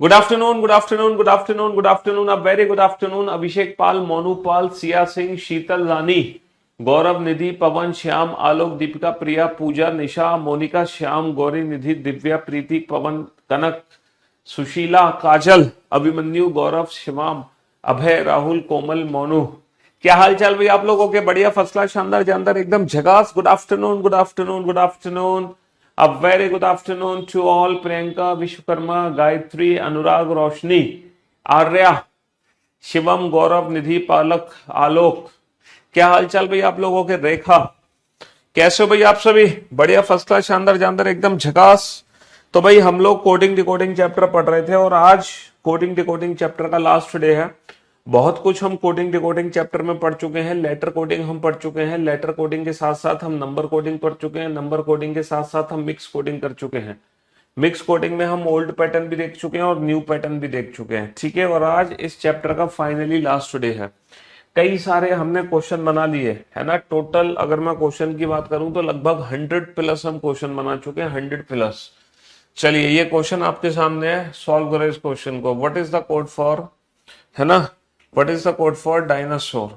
Good afternoon, good afternoon, good afternoon, good afternoon, a very good afternoon. Abhishek Pal, Monu Pal, Siya Singh, Sheetal Rani, Gaurav, Nidhi, Pawan, Shyam, Alok, Deepika, Priya, Pooja, Nisha, Monika, Shyam, Gauri, Nidhi, Divya, Preeti, Pawan, Kanak, Sushila, Kajal, Abhimanyu, Gaurav, Shivam, Abhay, Rahul, Komal, Monu. क्या हाल चाल भाई आप लोगों के? बढ़िया, फर्स्ट क्लास, शानदार, जानदार, एकदम झकास। Good afternoon, good afternoon, good afternoon. A very good afternoon to all. Priyanka, Vishwakarma, Gayatri, Anurag, Roshni, Arya, Shivam, Gaurav, Nidhi, Palak, Alok. क्या हाल चाल भाई आप लोगों के? रेखा, कैसे हो भाई आप सभी? बढ़िया, फर्स्ट क्लास, शानदार, जानदार, एकदम झकास। तो भाई हम लोग कोडिंग डिकोडिंग चैप्टर पढ़ रहे थे और आज कोडिंग डिकोडिंग चैप्टर का लास्ट डे है। बहुत कुछ हम कोडिंग डिकोडिंग चैप्टर में पढ़ चुके हैं। लेटर कोडिंग हम पढ़ चुके हैं, लेटर कोडिंग के साथ साथ हम नंबर कोडिंग पढ़ चुके हैं, नंबर कोडिंग के साथ साथ हम मिक्स कोडिंग कर चुके हैं। मिक्स कोडिंग में हम ओल्ड पैटर्न भी देख चुके हैं और न्यू पैटर्न भी देख चुके हैं। ठीक है, और आज इस चैप्टर का फाइनली लास्ट डे है। कई सारे हमने क्वेश्चन बना लिए है ना। टोटल अगर मैं क्वेश्चन की बात करूं तो लगभग 100 प्लस हम क्वेश्चन बना चुके हैं, 100 प्लस। चलिए, ये क्वेश्चन आपके सामने है, सॉल्व करो इस क्वेश्चन को। What is the code for, है ना, what is the code for dinosaur?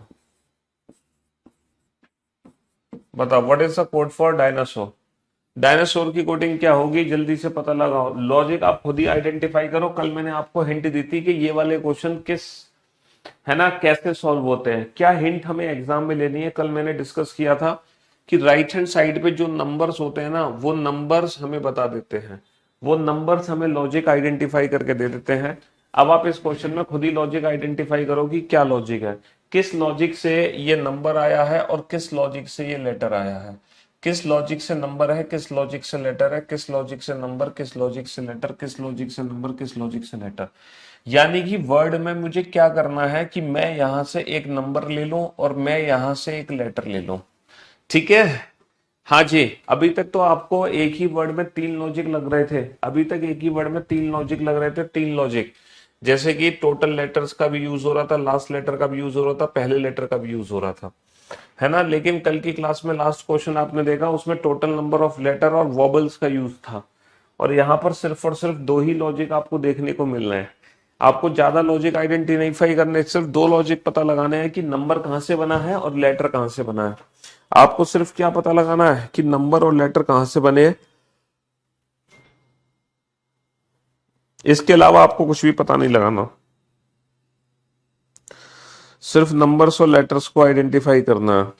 बताओ, what is the code for dinosaur? Dinosaur की कोडिंग क्या होगी? जल्दी से पता लगाओ। लॉजिक आप खुद ही आइडेंटिफाई करो। कल मैंने आपको हिंट दी थी कि ये वाले क्वेश्चन किस, है ना, कैसे सॉल्व होते हैं। क्या हिंट हमें एग्जाम में लेनी है? कल मैंने डिस्कस किया था कि राइट हैंड साइड पे जो नंबर्स होते हैं ना, वो नंबर्स हमें बता देते हैं, वो नंबर्स हमें लॉजिक आइडेंटिफाई करके दे देते हैं। अब आप इस क्वेश्चन में खुद ही लॉजिक आइडेंटिफाई करो कि क्या लॉजिक है, किस लॉजिक से ये नंबर आया है और किस लॉजिक से ये लेटर आया है। किस लॉजिक से नंबर है, किस लॉजिक से लेटर है, किस लॉजिक से नंबर, किस लॉजिक से लेटर, किस लॉजिक से नंबर, किस लॉजिक से लेटर। यानी कि वर्ड में मुझे क्या करना है कि मैं यहां से एक नंबर ले लूं और मैं यहां से एक लेटर ले लूं। ठीक है। हाँ जी, अभी तक तो आपको एक ही वर्ड में तीन लॉजिक लग रहे थे। अभी तक एक ही वर्ड में तीन लॉजिक लग रहे थे, तीन लॉजिक। जैसे कि टोटल लेटर्स का भी यूज हो रहा था, लास्ट लेटर का भी यूज हो रहा था, पहले लेटर का भी यूज हो रहा था, है ना। लेकिन कल की क्लास में लास्ट क्वेश्चन आपने देखा, उसमें टोटल नंबर ऑफ लेटर और वॉबल्स का यूज था। और यहां पर सिर्फ और सिर्फ दो ही लॉजिक आपको देखने को मिल रहे हैं। आपको ज्यादा लॉजिक आइडेंटिफाई करने, सिर्फ दो लॉजिक पता लगाने हैं कि नंबर कहां से बना है और लेटर कहां से बना है। आपको सिर्फ क्या पता लगाना है कि नंबर और लेटर कहां से बने हैं। इसके अलावा आपको कुछ भी पता नहीं लगाना, सिर्फ नंबर्स और लेटर्स को आइडेंटिफाई करना है।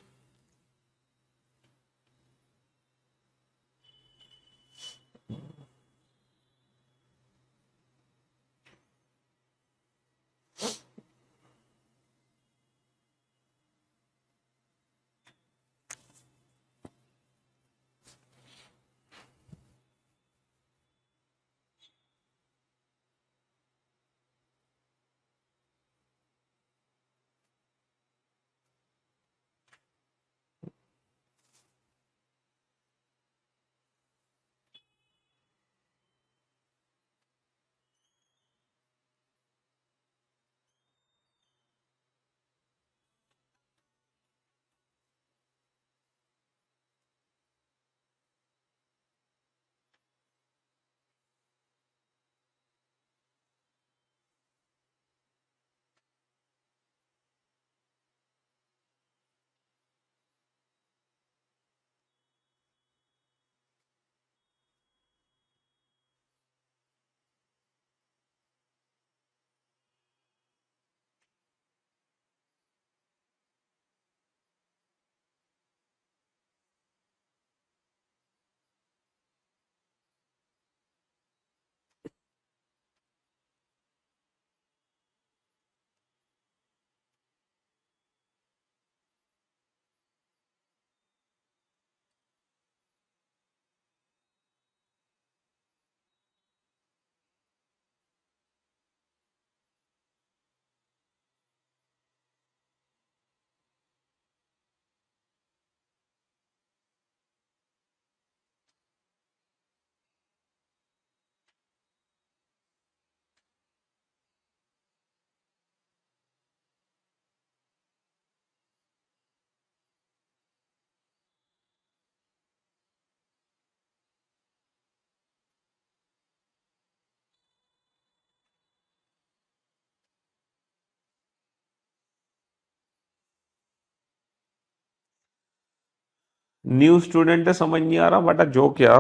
न्यू स्टूडेंट है, समझ नहीं आ रहा बेटा, जोक यार,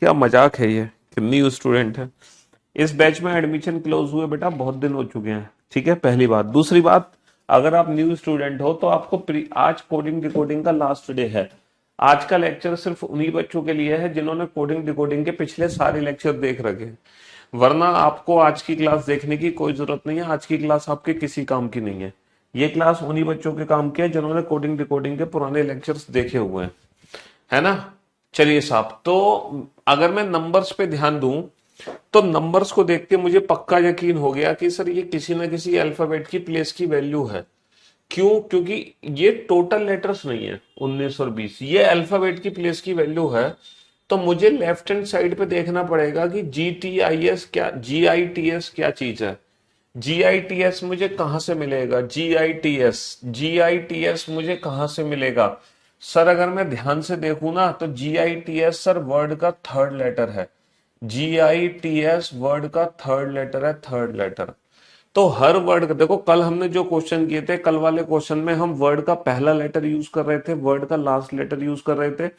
क्या मजाक है ये कि न्यू स्टूडेंट है। इस बैच में एडमिशन क्लोज हुए बेटा बहुत दिन हो चुके हैं, ठीक है, पहली बात। दूसरी बात, अगर आप न्यू स्टूडेंट हो तो आपको आज कोडिंग डिकोडिंग का लास्ट डे है। आज का लेक्चर सिर्फ उन्हीं बच्चों के लिए है जिन्होंने कोडिंग डिकोडिंग के पिछले सारे लेक्चर देख रखे हैं, वरना आपको आज की क्लास देखने की कोई जरूरत नहीं है। आज की क्लास आपके किसी काम की नहीं है। ये क्लास उन्हीं बच्चों के काम की है जिन्होंने कोडिंग डिकोडिंग के पुराने लेक्चर्स देखे हुए हैं, है ना। चलिए साहब, तो अगर मैं नंबर्स पे ध्यान दूं तो नंबर्स को देख के मुझे पक्का यकीन हो गया कि सर ये किसी ना किसी अल्फाबेट की प्लेस की वैल्यू है। क्यों? क्योंकि ये टोटल लेटर्स नहीं है 19 और 20, ये अल्फाबेट की प्लेस की वैल्यू है। तो मुझे लेफ्ट हैंड साइड पे देखना पड़ेगा कि जी आई टी एस क्या चीज है। जी आई टी एस मुझे कहां से मिलेगा? जी आई टी एस मुझे कहां से मिलेगा? सर अगर मैं ध्यान से देखूं ना तो G I T S sir word का थर्ड लेटर है। G I T S word का थर्ड लेटर है, थर्ड लेटर। तो हर वर्ड का देखो, कल हमने जो क्वेश्चन किए थे, कल वाले क्वेश्चन में हम वर्ड का पहला लेटर यूज कर रहे थे, वर्ड का लास्ट लेटर यूज कर रहे थे,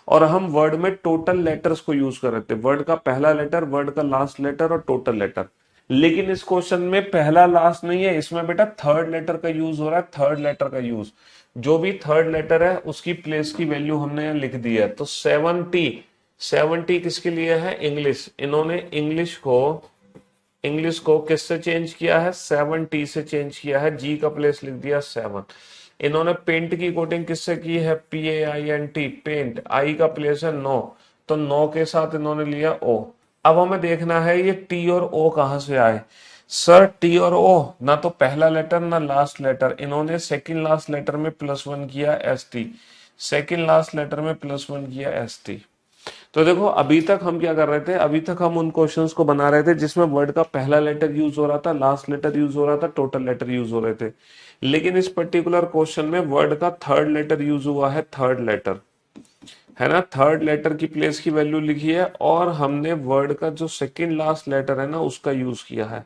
और हम वर्ड में टोटल लेटर्स को यूज कर रहे थे, वर्ड का पहला लेटर, वर्ड का लास्ट लेटर और टोटल लेटर। लेकिन इस क्वेश्चन में पहला लास्ट नहीं है, इसमें बेटा थर्ड लेटर का यूज हो रहा है, थर्ड लेटर का यूज। जो भी थर्ड लेटर है उसकी प्लेस की वैल्यू हमने यहाँ लिख दी है। तो 70, 70 किसके लिए है? इंग्लिश। इन्होंने इंग्लिश को किससे चेंज किया है? 7T से चेंज किया है, जी का प्लेस लिख दिया 7। इन्होंने पेंट की कोटिंग किससे की है? PAINT, paint. आई का प्लेस है 9, तो 9 के साथ इन्होंने लिया O। अब हमें देखना है ये T और O कहां से आए। सर T और O ना तो पहला लेटर ना लास्ट लेटर, इन्होंने सेकंड लास्ट लेटर में +1 किया ST, सेकंड लास्ट लेटर में +1 किया ST। तो देखो अभी तक हम क्या कर रहे थे, अभी तक हम उन क्वेश्चंस को बना रहे थे जिसमें वर्ड का पहला लेटर यूज हो रहा था, लास्ट लेटर यूज हो रहा था, टोटल लेटर यूज हो रहे थे। लेकिन इस पर्टिकुलर क्वेश्चन में वर्ड का थर्ड लेटर यूज हुआ है, थर्ड लेटर, है ना। थर्ड लेटर की प्लेस की वैल्यू लिखी है, और हमने वर्ड का जो सेकंड लास्ट लेटर है ना उसका यूज किया है।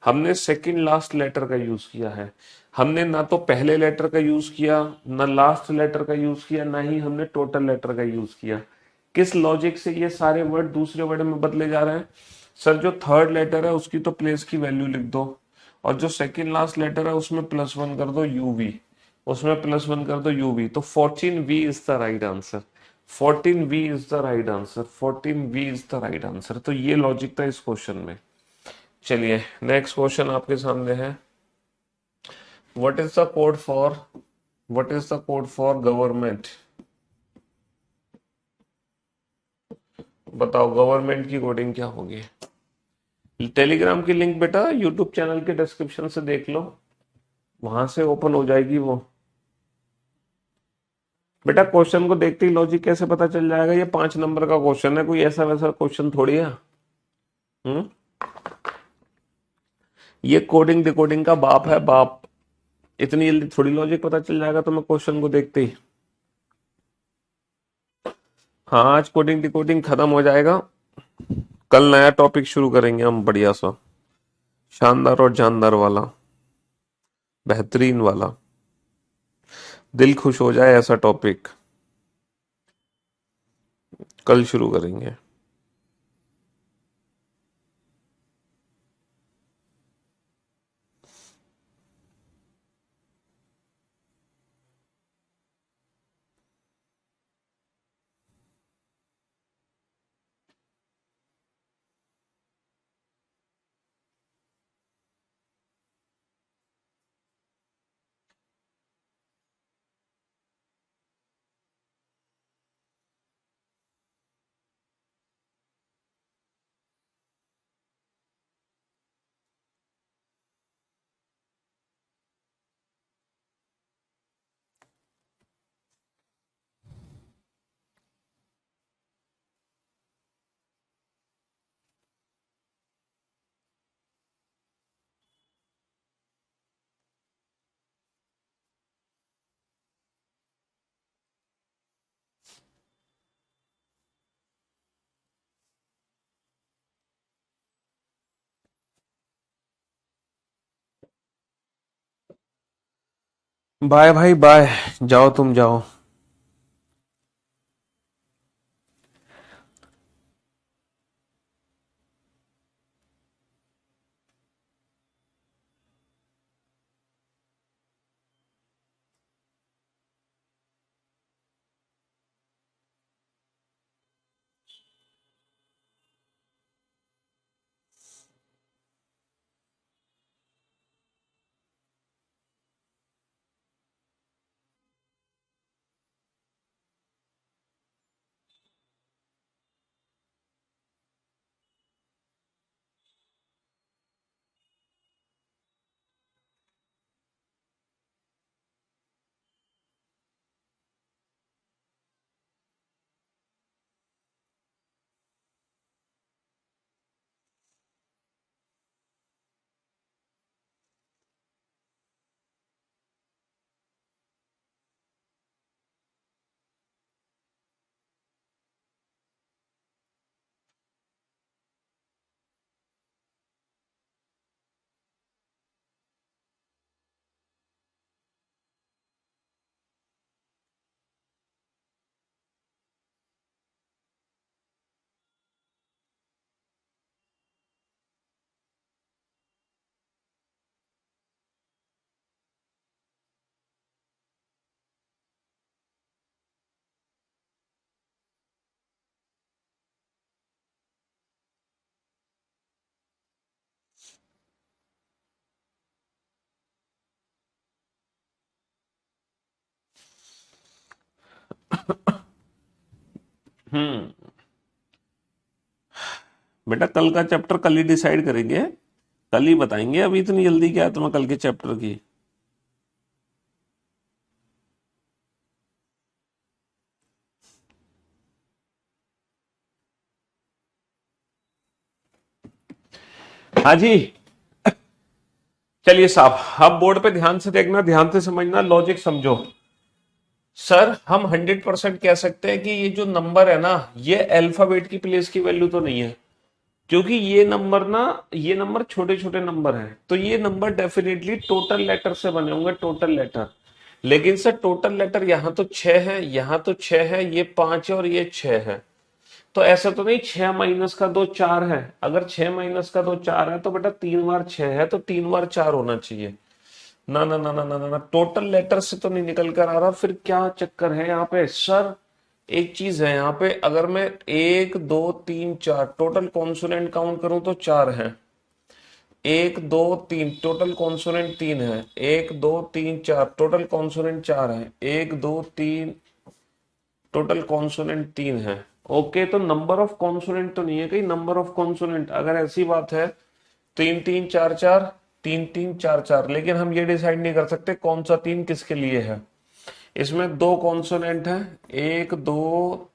हमने सेकंड लास्ट लेटर का यूज किया है। हमने ना तो पहले लेटर का यूज किया, ना लास्ट लेटर का यूज किया, ना ही हमने टोटल लेटर का यूज किया। किस लॉजिक से ये सारे वर्ड दूसरे वर्ड में बदले जा रहे हैं? सर जो थर्ड लेटर है उसकी तो प्लेस की वैल्यू लिख दो, और जो सेकंड लास्ट लेटर है उसमें +1 कर दो UV, उसमें +1 कर दो UV। तो 14V is the right answer, 14V is the right answer, 14V is the right answer. तो ये लॉजिक था इस क्वेश्चन में। चलिए नेक्स्ट क्वेश्चन आपके सामने है। What is the code for, what is the code for government? बताओ गवर्नमेंट की कोडिंग क्या होगी? टेलीग्राम की लिंक बेटा यूट्यूब चैनल के डिस्क्रिप्शन से देख लो, वहां से ओपन हो जाएगी वो। बेटा क्वेश्चन को देखते ही लॉजिक कैसे पता चल जाएगा? ये 5 नंबर का क्वेश्चन है, कोई ऐसा वैसा क्वेश्चन थोड़ी है। हम्म, ये कोडिंग डिकोडिंग का बाप है, बाप। इतनी जल्दी थोड़ी लॉजिक पता चल जाएगा तुम्हें क्वेश्चन को देखते ही। हाँ, आज कोडिंग डिकोडिंग खत्म हो जाएगा, कल नया टॉपिक शुरू करेंगे हम, बढ़िया सा, शानदार और जानदार वाला, बेहतरीन वाला, दिल खुश हो जाए ऐसा टॉपिक कल शुरू करेंगे। बाय भाई बाय, जाओ तुम जाओ। हम्म। बेटा कल का चैप्टर कल ही डिसाइड करेंगे, कल ही बताएंगे, अभी इतनी जल्दी क्या है तुम्हें कल के चैप्टर की। हाँ जी। चलिए साहब, अब बोर्ड पे ध्यान से देखना, ध्यान से समझना, लॉजिक समझो। सर हम 100% कह सकते हैं कि ये जो नंबर है ना, ये अल्फाबेट की प्लेस की वैल्यू तो नहीं है, क्योंकि ये नंबर ना, ये नंबर छोटे छोटे नंबर हैं, तो ये नंबर डेफिनेटली टोटल लेटर से बने होंगे, टोटल लेटर। लेकिन सर टोटल लेटर यहाँ तो 6 है, यहाँ तो 6 है, ये 5 है और ये 6 है। तो ऐसा तो नहीं 6 माइनस का 2 4 है, अगर 6 माइनस का 2 4 है तो बेटा 3 बार 6 है, तो 3 बार 4 होना चाहिए। ना ना ना ना ना ना, ना टोटल लेटर से तो नहीं निकल कर आ रहा, फिर क्या चक्कर है यहाँ पे सर। एक चीज है यहाँ पे, अगर मैं 1 2 3 4 टोटल कॉन्सोनेंट काउंट करूं तो 4 है। 1 2 3 टोटल कॉन्सोनेंट 3 है। 1 2 3 4 टोटल कॉन्सोनेंट 4 है। 1 2 3 टोटल कॉन्सोनेंट 3 है। ओके, तो नंबर ऑफ कॉन्सोनेंट तो नहीं है कहीं, नंबर ऑफ कॉन्सोनेंट अगर ऐसी बात है, 3 3 4 4, 3 3 4 4, लेकिन हम ये डिसाइड नहीं कर सकते कौन सा 3 किसके लिए है। इसमें 2 कॉन्सोनेंट है, 1 2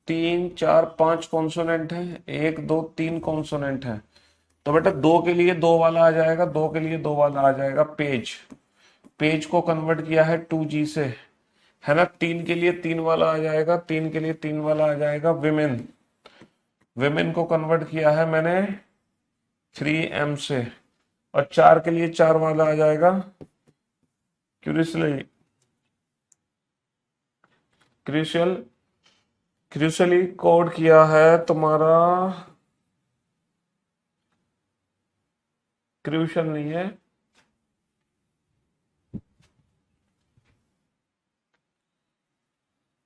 3 4 5 कॉन्सोनेंट है, 1 2 3 कॉन्सोनेंट है। तो बेटा 2 के लिए 2 वाला आ जाएगा, 2 के लिए 2 वाला आ जाएगा। पेज, पेज को कन्वर्ट किया है 2G से, है ना। 3 के लिए 3 वाला आ जाएगा, 3 के लिए 3 वाला आ जाएगा। विमेन, विमेन को कन्वर्ट किया है मैंने 3M से, और 4 के लिए 4 वाला आ जाएगा। क्यूरियसली, क्रूशियल, क्रूशली कोड किया है तुम्हारा, क्रूशल नहीं है,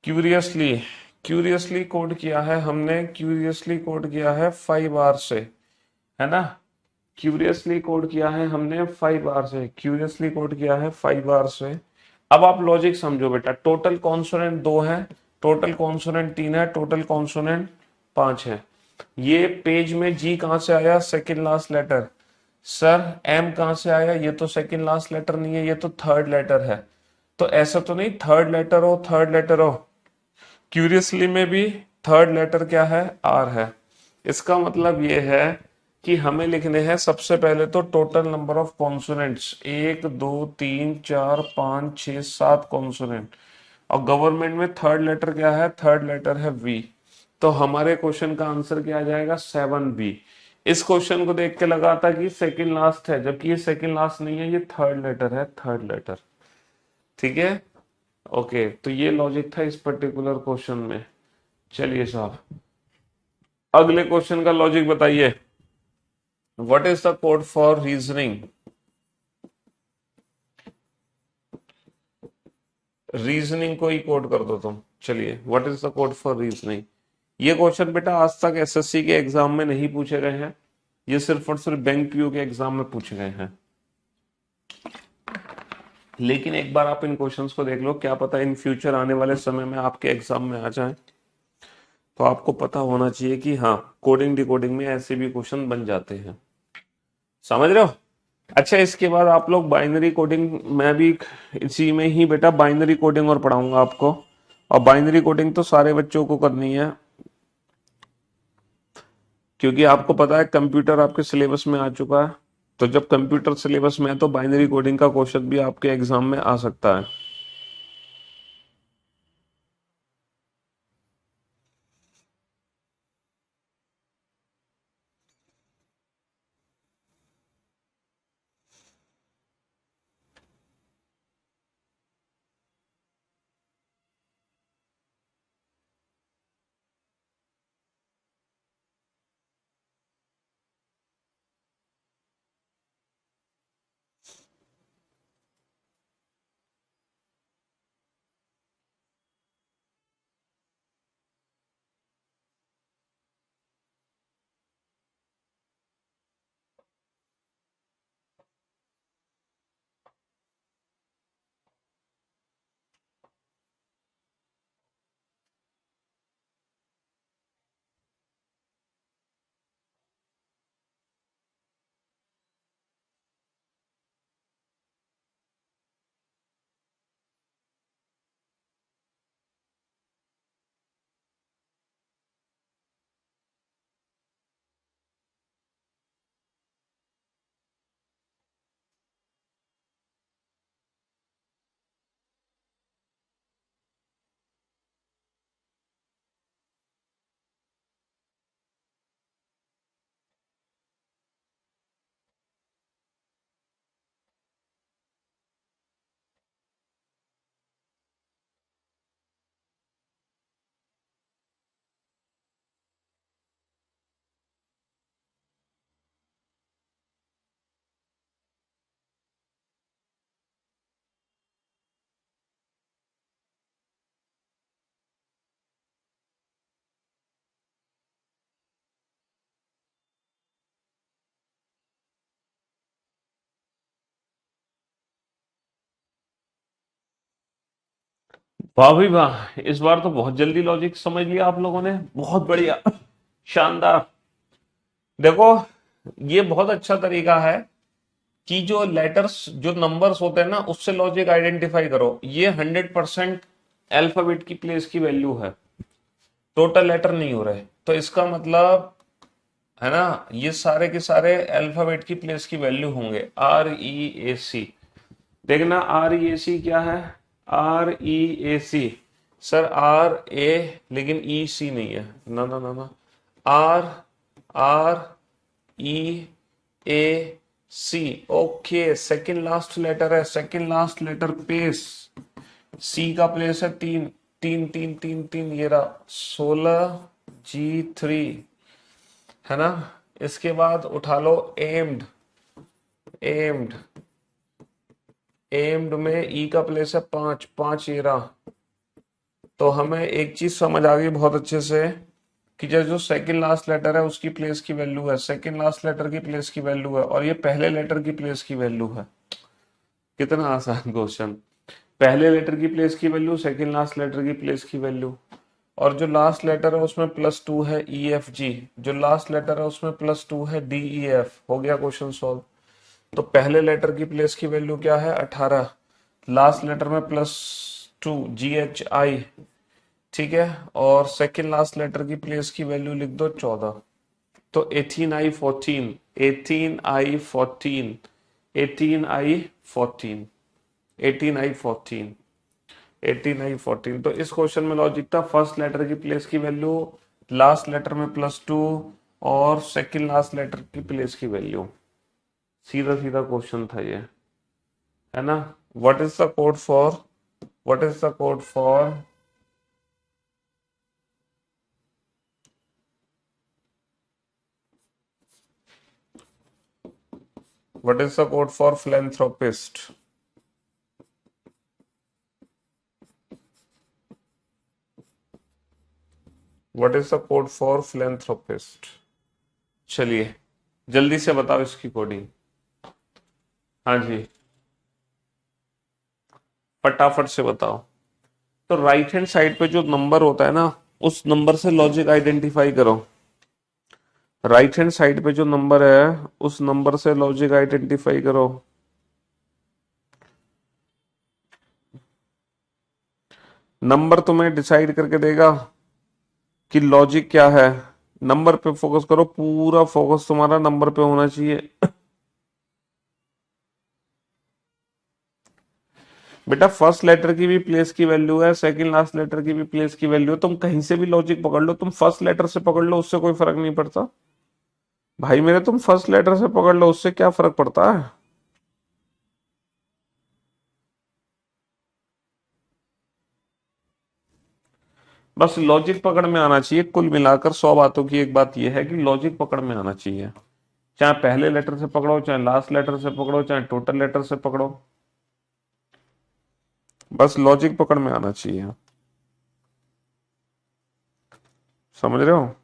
क्यूरियसली, क्यूरियसली कोड किया है हमने, क्यूरियसली कोड किया है 5R से, है ना। क्यूरियसली कोड किया है हमने 5R से, क्यूरियसली कोड किया है 5R से। अब आप लॉजिक समझो बेटा, टोटल कॉन्सोनेंट 2 है, टोटल कॉन्सोनेंट 3 है, टोटल कॉन्सोनेंट 5 है। ये पेज में जी कहां से आया, second last letter. Sir M कहां से आया, ये तो सेकंड लास्ट लेटर नहीं है, ये तो थर्ड लेटर है। तो ऐसा तो नहीं थर्ड लेटर हो, थर्ड लेटर हो। क्यूरियसली में भी थर्ड लेटर क्या है, आर है। इसका मतलब ये है कि हमें लिखने हैं सबसे पहले तो total number of consonants, 1 2 3 4 5 6 7 consonant. और गवर्नमेंट में थर्ड लेटर क्या है, थर्ड लेटर है वी। तो हमारे क्वेश्चन का आंसर क्या आ जाएगा, 7B। इस क्वेश्चन को देख के लगा था कि सेकंड लास्ट है, जबकि ये सेकंड लास्ट नहीं है, ये थर्ड लेटर है, थर्ड लेटर। ठीक है, ओके। तो ये लॉजिक था इस पर्टिकुलर क्वेश्चन में। चलिए साहब, अगले क्वेश्चन का लॉजिक बताइए। What is the code for reasoning, reasoning को ही कोड कर दो तुम। चलिए, what is the code for reasoning. ये क्वेश्चन बेटा आज तक एसएससी के एग्जाम में नहीं पूछे गए हैं, ये सिर्फ और सिर्फ बैंक पीओ के एग्जाम में पूछे गए हैं। लेकिन एक बार आप इन क्वेश्चंस को देख लो, क्या पता इन फ्यूचर आने वाले समय में आपके एग्जाम में आ जाए। तो आपको पता होना चाहिए कि हाँ, कोडिंग डिकोडिंग में ऐसे भी क्वेश्चन बन जाते हैं। समझ रहे हो। अच्छा, इसके बाद आप लोग बाइनरी कोडिंग, मैं भी इसी में ही बेटा बाइनरी कोडिंग और पढ़ाऊंगा आपको। और बाइनरी कोडिंग तो सारे बच्चों को करनी है, क्योंकि आपको पता है कंप्यूटर आपके सिलेबस में आ चुका है। तो जब कंप्यूटर सिलेबस में है तो बाइनरी कोडिंग का क्वेश्चन भी आपके एग्जाम में आ सकता है। वाह भी वाह, इस बार तो बहुत जल्दी लॉजिक समझ लिया आप लोगों ने, बहुत बढ़िया, शानदार। देखो, ये बहुत अच्छा तरीका है कि जो लेटर्स, जो नंबर्स होते हैं ना, उससे लॉजिक आइडेंटिफाई करो। ये 100% अल्फाबेट की प्लेस की वैल्यू है, टोटल लेटर नहीं हो रहे। तो इसका मतलब है ना, ये सारे के सारे अल्फाबेट की प्लेस की वैल्यू होंगे। REAC, देखना REAC क्या है। REAC, सर RA, लेकिन EC नहीं है, ना ना ना ना, RREAC। Okay, second last letter है, सेकंड लास्ट लेटर पेस। सी का प्लेस है तीन, तीन तीन तीन तीन, ये रहा 16G3, है ना। इसके बाद उठा लो एम्ड, एम्ड, एम्ड में ई का प्लेस है पांच, पांच ये रहा। तो हमें एक चीज समझ आ गई बहुत अच्छे से कि जो सेकंड लास्ट लेटर है उसकी प्लेस की वैल्यू है, सेकंड लास्ट लेटर की प्लेस की वैल्यू है, और ये पहले लेटर की प्लेस की वैल्यू है। कितना आसान क्वेश्चन। पहले लेटर की प्लेस की वैल्यू, सेकंड लास्ट लेटर की प्लेस की वैल्यू, और जो लास्ट लेटर है उसमें +2 है EFG, जो लास्ट लेटर है उसमें +2 है DEF। हो गया क्वेश्चन सॉल्व। तो पहले लेटर की प्लेस की वैल्यू क्या है 18, लास्ट लेटर में +2 GHI, ठीक है, और सेकंड लास्ट लेटर की प्लेस की वैल्यू लिख दो 14। तो 18I14, 18I14, 18I14, 18I14, 18I14। तो इस क्वेश्चन में लॉजिक था फर्स्ट लेटर की प्लेस की वैल्यू, लास्ट लेटर में +2, और सेकंड लास्ट लेटर की प्लेस की वैल्यू। सीधा सीधा क्वेश्चन था ये, है ना। What is the code for, what is the code for, what is the code for philanthropist? What is the code for philanthropist? चलिए जल्दी से बताओ इसकी कोडिंग। हाँ जी, फटाफट से बताओ। तो राइट हैंड साइड पे जो नंबर होता है ना, उस नंबर से लॉजिक आइडेंटिफाई करो। राइट हैंड साइड पे जो नंबर है उस नंबर से लॉजिक आइडेंटिफाई करो। नंबर तुम्हें डिसाइड करके देगा कि लॉजिक क्या है। नंबर पे फोकस करो, पूरा फोकस तुम्हारा नंबर पे होना चाहिए। बेटा फर्स्ट लेटर की भी प्लेस की वैल्यू है, सेकंड लास्ट लेटर की भी प्लेस की वैल्यू है। तुम कहीं से भी लॉजिक पकड़ लो, तुम फर्स्ट लेटर से पकड़ लो, उससे कोई फर्क नहीं पड़ता भाई मेरे। तुम फर्स्ट लेटर से पकड़ लो, उससे क्या फर्क पड़ता है। बस लॉजिक पकड़ में आना चाहिए। कुल मिलाकर 100 बातों की एक बात यह है कि लॉजिक पकड़ में आना चाहिए। चाहे पहले लेटर से पकड़ो, चाहे लास्ट लेटर से पकड़ो, चाहे टोटल लेटर से पकड़ो, बस लॉजिक पकड़ में आना चाहिए। समझ रहे हो।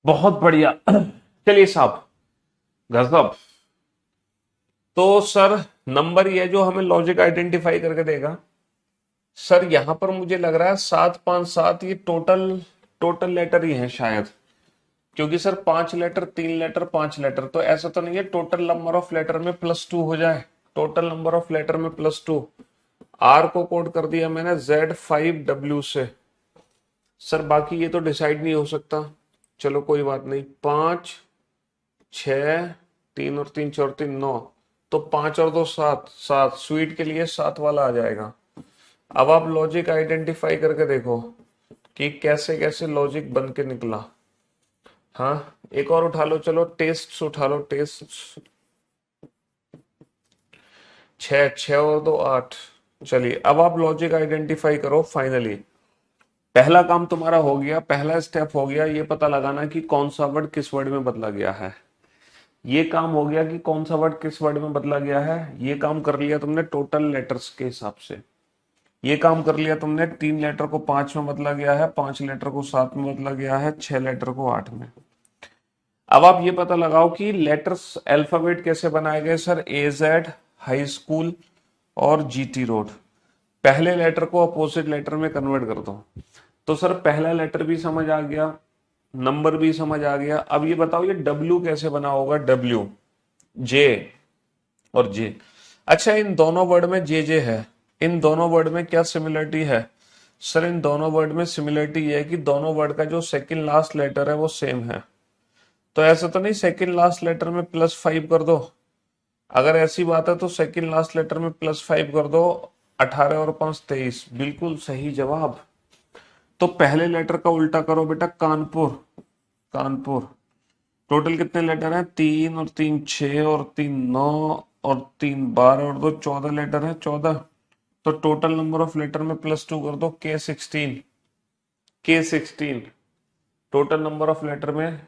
बहुत बढ़िया। चलिए साहब, गजब। तो सर, नंबर ये जो हमें लॉजिक आइडेंटिफाई करके देगा, सर यहां पर मुझे लग रहा है 757, ये टोटल टोटल लेटर ही है शायद। क्योंकि सर 5 लेटर, 3 लेटर, 5 लेटर, तो ऐसा तो नहीं है टोटल नंबर ऑफ लेटर में +2 हो जाए। टोटल नंबर ऑफ लेटर में +2। आर को कोड कर दिया मैंने Z5W से। सर बाकी ये तो डिसाइड नहीं हो सकता। चलो कोई बात नहीं। 5, 6, 3 और 3, 4, 3, 9। तो 5 और 2 7, 7 स्वीट के लिए 7 वाला आ जाएगा। अब आप लॉजिक आइडेंटिफाई करके देखो कि कैसे कैसे लॉजिक बन के निकला। हाँ, एक और उठा लो, चलो टेस्ट उठा लो, टेस्ट। 6, 6 और 2 8। चलिए अब आप लॉजिक आइडेंटिफाई करो फाइनली। पहला काम तुम्हारा हो गया, पहला स्टेप हो गया ये पता लगाना कि कौन सा वर्ड किस वर्ड में बदला गया है। ये काम हो गया कि कौन सा वर्ड किस वर्ड में बदला गया है। ये काम कर लिया तुमने टोटल लेटर्स के हिसाब से। ये काम कर लिया तुमने 3 लेटर को 5 में बदला गया है, 5 लेटर को 7 में बदला गया है, 6 लेटर को 8 में। अब आप ये पता लगाओ कि लेटर्स अल्फाबेट कैसे बनाए गए सर। AZ, हाई स्कूल और GT रोड। पहले लेटर को अपोजिट लेटर में कन्वर्ट कर दो। तो सर पहला लेटर भी समझ आ गया, नंबर भी समझ आ गया। अब ये बताओ ये W कैसे बना होगा। W, J और J। अच्छा, इन दोनों वर्ड में JJ है। इन दोनों वर्ड में क्या सिमिलरिटी है सर। इन दोनों वर्ड में सिमिलरिटी ये है कि दोनों वर्ड का जो सेकंड लास्ट लेटर है वो सेम है। तो ऐसा तो नहीं सेकंड लास्ट लेटर में +5 कर दो। अगर ऐसी बात है तो सेकंड लास्ट लेटर में +5 कर दो। 18 और 5 23, बिल्कुल सही जवाब। तो पहले लेटर का उल्टा करो बेटा, कानपुर। कानपुर। टोटल कितने लेटर हैं। 3 और 3 6 और 3 9 और 3 12 और 2 14 लेटर हैं, 14। तो टोटल नंबर ऑफ लेटर में +2 कर दो, K16। K16 total number of letter में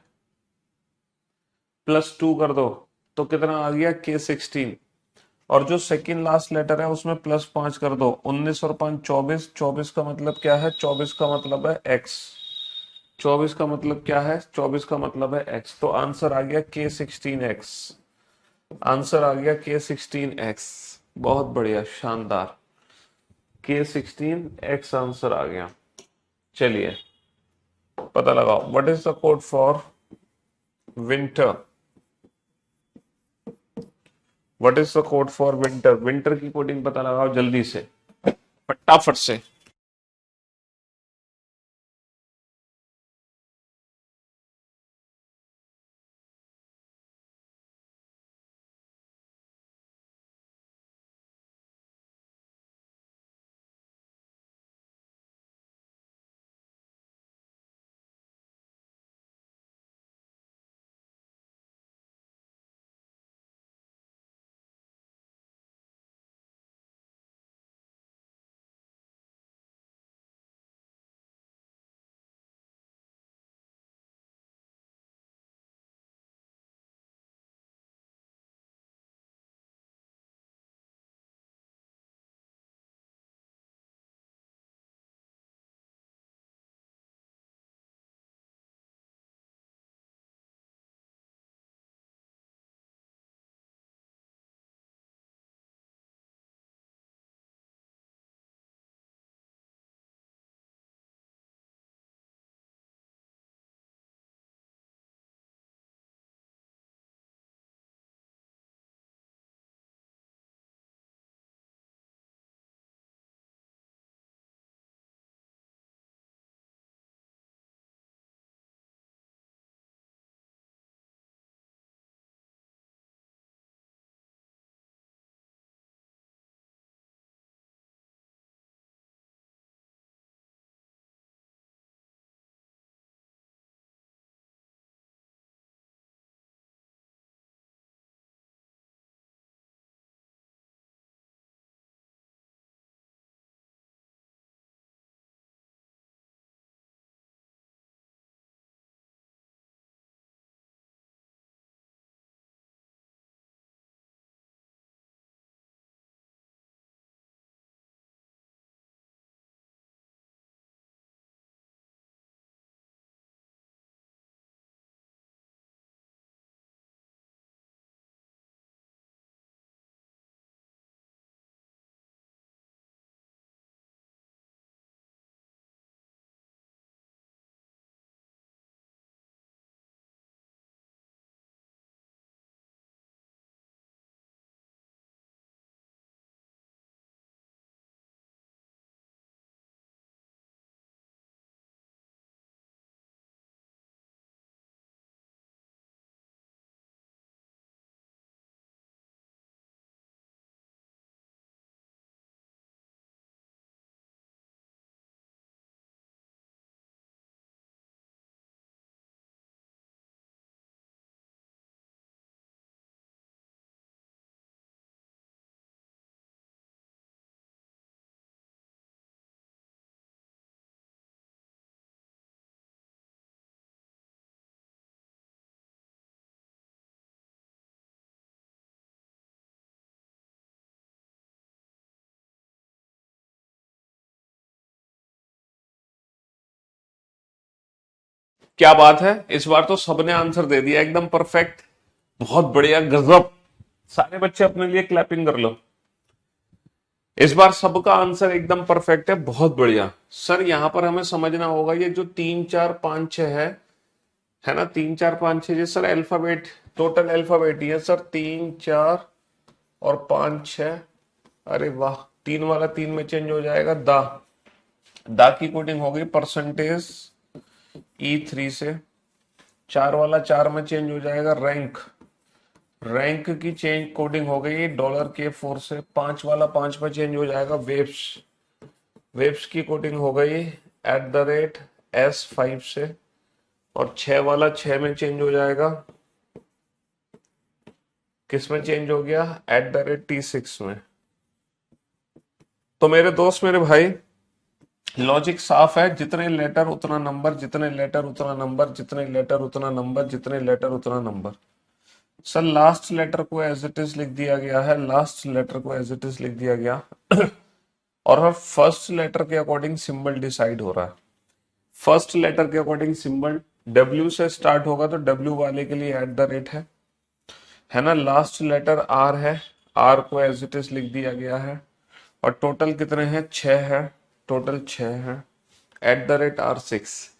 +2 कर दो, तो कितना आ गया K16। और जो सेकंड लास्ट लेटर है उसमें +5 कर दो। 19 और 5 24, 24 का मतलब क्या है, 24 का मतलब है X। 24 का मतलब क्या है, 24 का मतलब है X। तो आंसर आ गया K16X। आंसर आ गया K16X। बहुत बढ़िया, शानदार। K16X आंसर आ गया। चलिए पता लगाओ what is the code for winter. What is the code for winter. Winter की कोडिंग पता लगाओ जल्दी से, फटाफट से। क्या बात है, इस बार तो सबने आंसर दे दिया एकदम परफेक्ट। बहुत बढ़िया, गजब। सारे बच्चे अपने लिए क्लैपिंग कर लो। इस बार सबका आंसर एकदम परफेक्ट है, बहुत बढ़िया। सर यहां पर हमें समझना होगा ये जो 3 4 5 6 है ना, 3 4 5 6 ये सर अल्फाबेट, टोटल अल्फाबेट ही है सर, 3 4 और 5 6। अरे वाह, 3 वाला 3 में चेंज हो जाएगा, दा की कोडिंग हो गई परसेंटेज E3 से। 4 वाला 4 में चेंज हो जाएगा रैंक, रैंक की चेंज कोडिंग हो गई $K4 से। 5 वाला 5 में चेंज हो जाएगा वेब्स, वेब्स की कोडिंग हो गई @S5 से। और 6 वाला 6 में चेंज हो जाएगा, किस में चेंज हो गया, @T6 में। तो मेरे दोस्त मेरे भाई, लॉजिक साफ है, जितने लेटर उतना नंबर, जितने लेटर उतना नंबर, जितने लेटर उतना नंबर, जितने लेटर उतना नंबर। सर लास्ट लेटर को एज इट इज लिख दिया गया है, लास्ट लेटर को एज इट इज लिख दिया गया और फर्स्ट लेटर के अकॉर्डिंग सिंबल डिसाइड हो रहा है। फर्स्ट लेटर के अकॉर्डिंग सिंबल W से स्टार्ट होगा तो W वाले के लिए @ है ना। लास्ट लेटर R है, R को एज इट इज लिख दिया गया है। और टोटल कितने हैं, 6 है, टोटल 6 है, @R6।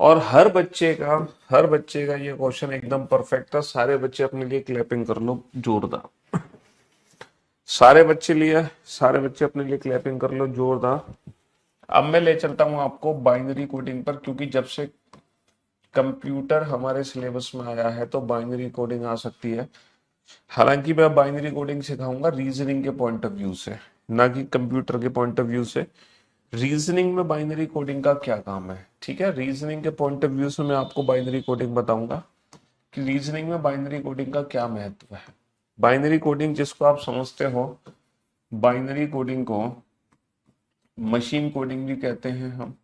और हर बच्चे का ये क्वेश्चन एकदम परफेक्ट था। सारे बच्चे अपने लिए क्लैपिंग कर लो जोरदार। सारे बच्चे अपने लिए क्लैपिंग कर लो जोरदार। अब मैं ले चलता हूं आपको बाइनरी कोडिंग पर, क्योंकि जब से कंप्यूटर हमारे सिलेबस में आया है तो बाइनरी कोडिंग आ सकती है। हालांकि मैं बाइनरी कोडिंग सिखाऊंगा रीजनिंग के पॉइंट ऑफ व्यू से, ना कि कंप्यूटर के पॉइंट ऑफ व्यू से। रीजनिंग में बाइनरी कोडिंग का क्या काम है, ठीक है। रीजनिंग के पॉइंट ऑफ व्यू से मैं आपको बाइनरी कोडिंग बताऊंगा कि रीजनिंग में बाइनरी कोडिंग का क्या महत्व है। बाइनरी कोडिंग जिसको आप समझते हो, बाइनरी कोडिंग को मशीन कोडिंग भी कहते हैं हम,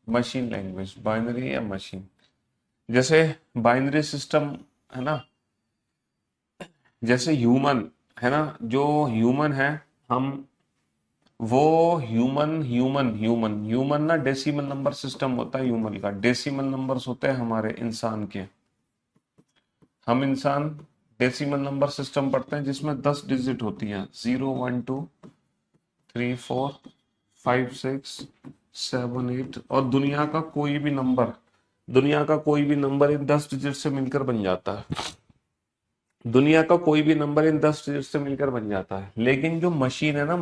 मशीन लैंग्वेज, बाइनरी या मशीन। जैसे बाइनरी सिस्टम है ना, जैसे ह्यूमन है ना, जो ह्यूमन है हम, वो ह्यूमन ना डेसिमल नंबर सिस्टम होता है ह्यूमन का। डेसिमल नंबर्स होते हैं हमारे इंसान के, हम इंसान डेसिमल नंबर सिस्टम पढ़ते हैं जिसमें 10 डिजिट होती हैं, 0 1 2 3 4 5 6 7 8। और दुनिया का कोई भी नंबर इन 10 डिजिट से मिलकर बन जाता है। दुनिया का कोई भी नंबर इन 10 डिजिट से मिलकर बन जाता है। लेकिन जो मशीन है ना,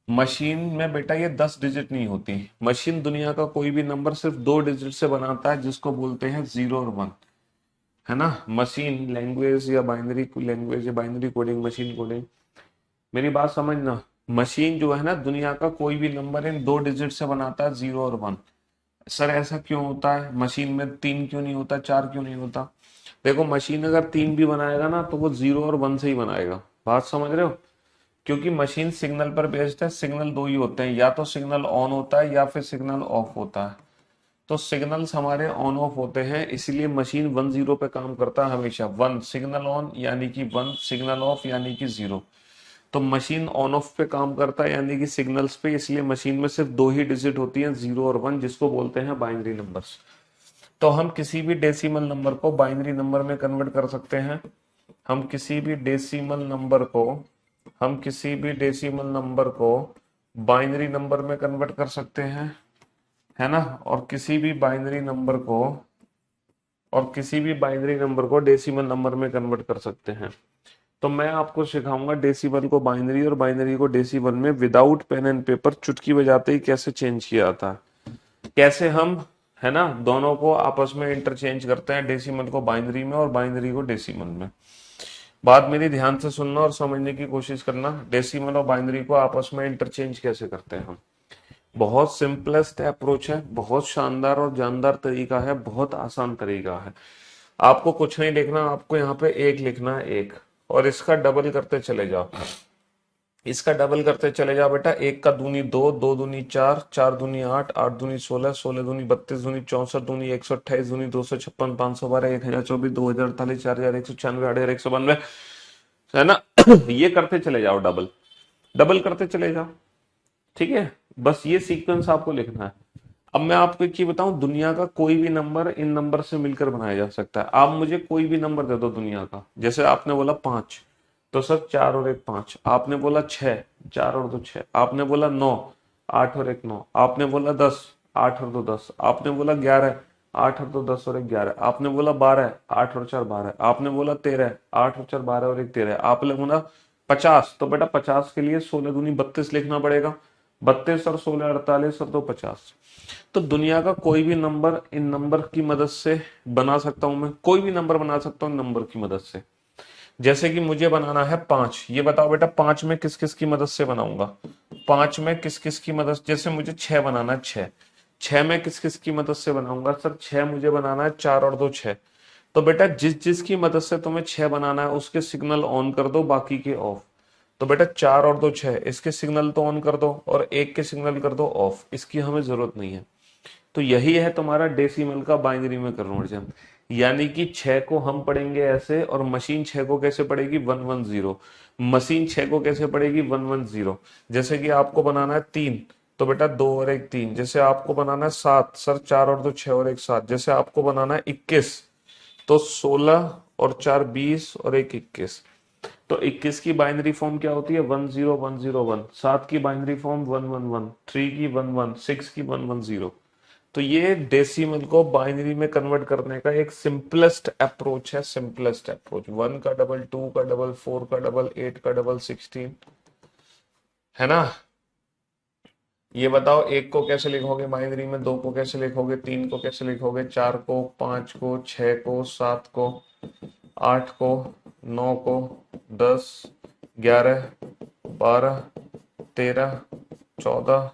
मशीन में बेटा ये 10 डिजिट नहीं होती। मशीन दुनिया का कोई भी नंबर सिर्फ 2 डिजिट से बनाता है, जिसको बोलते हैं 0 और 1, है ना। मशीन लैंग्वेज या बाइनरी लैंग्वेज या बाइनरी कोडिंग, मशीन कोडिंग, मेरी बात समझना। मशीन जो है ना, दुनिया का कोई भी नंबर इन 2 डिजिट से बनाता है, 0 और 1। सर ऐसा क्यों होता है, मशीन में 3 क्यों नहीं होता, 4 क्यों नहीं होता? देखो, मशीन अगर 3 भी बनाएगा ना तो वो 0 और 1 से ही बनाएगा। बात समझ रहे हो? क्योंकि मशीन सिग्नल पर बेस्ड है। सिग्नल 2 ही होते हैं, या तो सिग्नल ऑन होता है या फिर सिग्नल ऑफ होता है। तो सिग्नल्स हमारे ऑन ऑफ होते हैं, इसलिए मशीन 1 0 पे काम करता है हमेशा। 1 सिग्नल ऑन यानी कि 1, सिग्नल ऑफ यानी कि 0। तो मशीन ऑन ऑफ पे काम करता है यानी कि सिग्नल्स पे, इसलिए मशीन में सिर्फ 2 ही डिजिट होती हैं, 0 और 1, जिसको बोलते हैं बाइनरी नंबर्स। तो हम किसी भी डेसिमल नंबर को बाइनरी नंबर में कन्वर्ट कर सकते हैं। हम किसी भी डेसिमल नंबर को बाइनरी नंबर में कन्वर्ट कर सकते हैं, है ना। और किसी भी बाइनरी नंबर को डेसिमल नंबर में कन्वर्ट कर सकते हैं। तो मैं आपको सिखाऊंगा डेसिमल को बाइनरी और बाइनरी को डेसिमल में विदाउट पेन एंड पेपर, चुटकी बजाते ही कैसे चेंज किया जाता है, कैसे हम, है ना, दोनों को आपस में इंटरचेंज करते हैं, डेसिमल को बाइनरी में और बाइनरी को डेसिमल में। बात मेरी ध्यान से सुनना और समझने की कोशिश करना। डेसिमल और बाइनरी को आपस में इंटरचेंज कैसे करते हैं हम? बहुत सिंपलेस्ट अप्रोच है, बहुत शानदार और जानदार तरीका है, बहुत आसान तरीका है। आपको कुछ नहीं लिखना, आपको यहाँ पे एक लिखना है, एक, और इसका डबल करते चले जाओ। बेटा। 1 का दूनी 2, 2 दूनी 4, 4 दूनी 8, 8 दूनी 16, 16 दूनी 32, दूनी 64, दूनी 128, दूनी 256, 512, 1024, 2048, 4196, 8192, है ना। ये करते चले जाओ, डबल करते चले जाओ, ठीक है। बस ये सीक्वेंस आपको लिखना है। अब मैं आपको एक चीज बताऊं, दुनिया का कोई भी नंबर इन नंबर से मिलकर बनाया जा सकता है। आप मुझे कोई भी नंबर दे दो दुनिया का, जैसे आपने बोला 5, तो सर 4 और 1 5। आपने बोला 6, 4 और 2 6। आपने बोला 9, 8 और 1 9। आपने बोला 10, 8 और 2 10। आपने बोला 11, 8 और 2 10 और 1 11। आपने बोला 12, 8 और 4 12। आपने बोला 13, 8 और 4 12 और 1 13। आपने बोला 50, तो बेटा 50 के लिए 16 दूनी 32 लिखना पड़ेगा। 32 और 16 48 और 2 50। तो दुनिया का कोई भी नंबर इन नंबर की मदद से बना सकता हूं मैं, कोई भी नंबर बना सकता हूं इन नंबर की मदद से। जैसे कि मुझे बनाना है 5, ये बताओ बेटा 5 में किस किस की मदद से बनाऊंगा? 5 में किस किस की मदद, जैसे मुझे 6 बनाना है, 6, 6 में किस किस की मदद से बनाऊंगा? सर 6 मुझे बनाना है 4 और 2 6। तो बेटा जिस जिस की मदद से तुम्हें 6 बनाना है उसके सिग्नल ऑन कर दो, बाकी के ऑफ। तो बेटा 4 और 2 6, इसके सिग्नल तो ऑन कर दो और एक के सिग्नल कर दो ऑफ, इसकी हमें जरूरत नहीं है। तो यही है तुम्हारा डेसिमल का बाइनरी में कन्वर्जन। यानी कि 6 को हम पढ़ेंगे ऐसे, और मशीन 6 को कैसे पढ़ेगी? 110। मशीन 6 को कैसे पढ़ेगी? 110। जैसे कि आपको बनाना है 3, तो बेटा 2 और 1 3। जैसे आपको बनाना है 7, सर 4 और 2 6 और 1 7। जैसे आपको बनाना है 21, तो 16 और 4 20 और 1 21। तो 21 की बाइनरी फॉर्म क्या होती है? 10101। 7 की बाइनरी फॉर्म 111, 3 की 11, 6 की 110। तो ये डेसिमल को बाइनरी में कन्वर्ट करने का एक सिंपलेस्ट अप्रोच है, सिंपलेस्ट अप्रोच। 1 का डबल, 2 का डबल, 4 का डबल, 8 का डबल, 16, है ना? ये बताओ 1 को कैसे लिखोगे बाइनरी में, 2 को कैसे लिखोगे, 3 को कैसे लिखोगे, 4 को, 5 को, 6 को, 7 को, 8 को, 9 को, 10, 11, 12, 13, 14,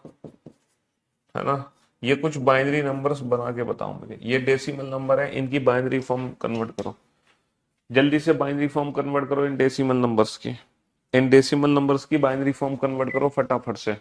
है ना? ये कुछ बाइनरी नंबर्स बना के बताओ मुझे। ये डेसिमल नंबर है, इनकी बाइनरी फॉर्म कन्वर्ट करो, जल्दी से बाइनरी फॉर्म कन्वर्ट करो इन डेसिमल नंबर्स की। इन डेसिमल नंबर्स की बाइनरी फॉर्म कन्वर्ट करो फटाफट से।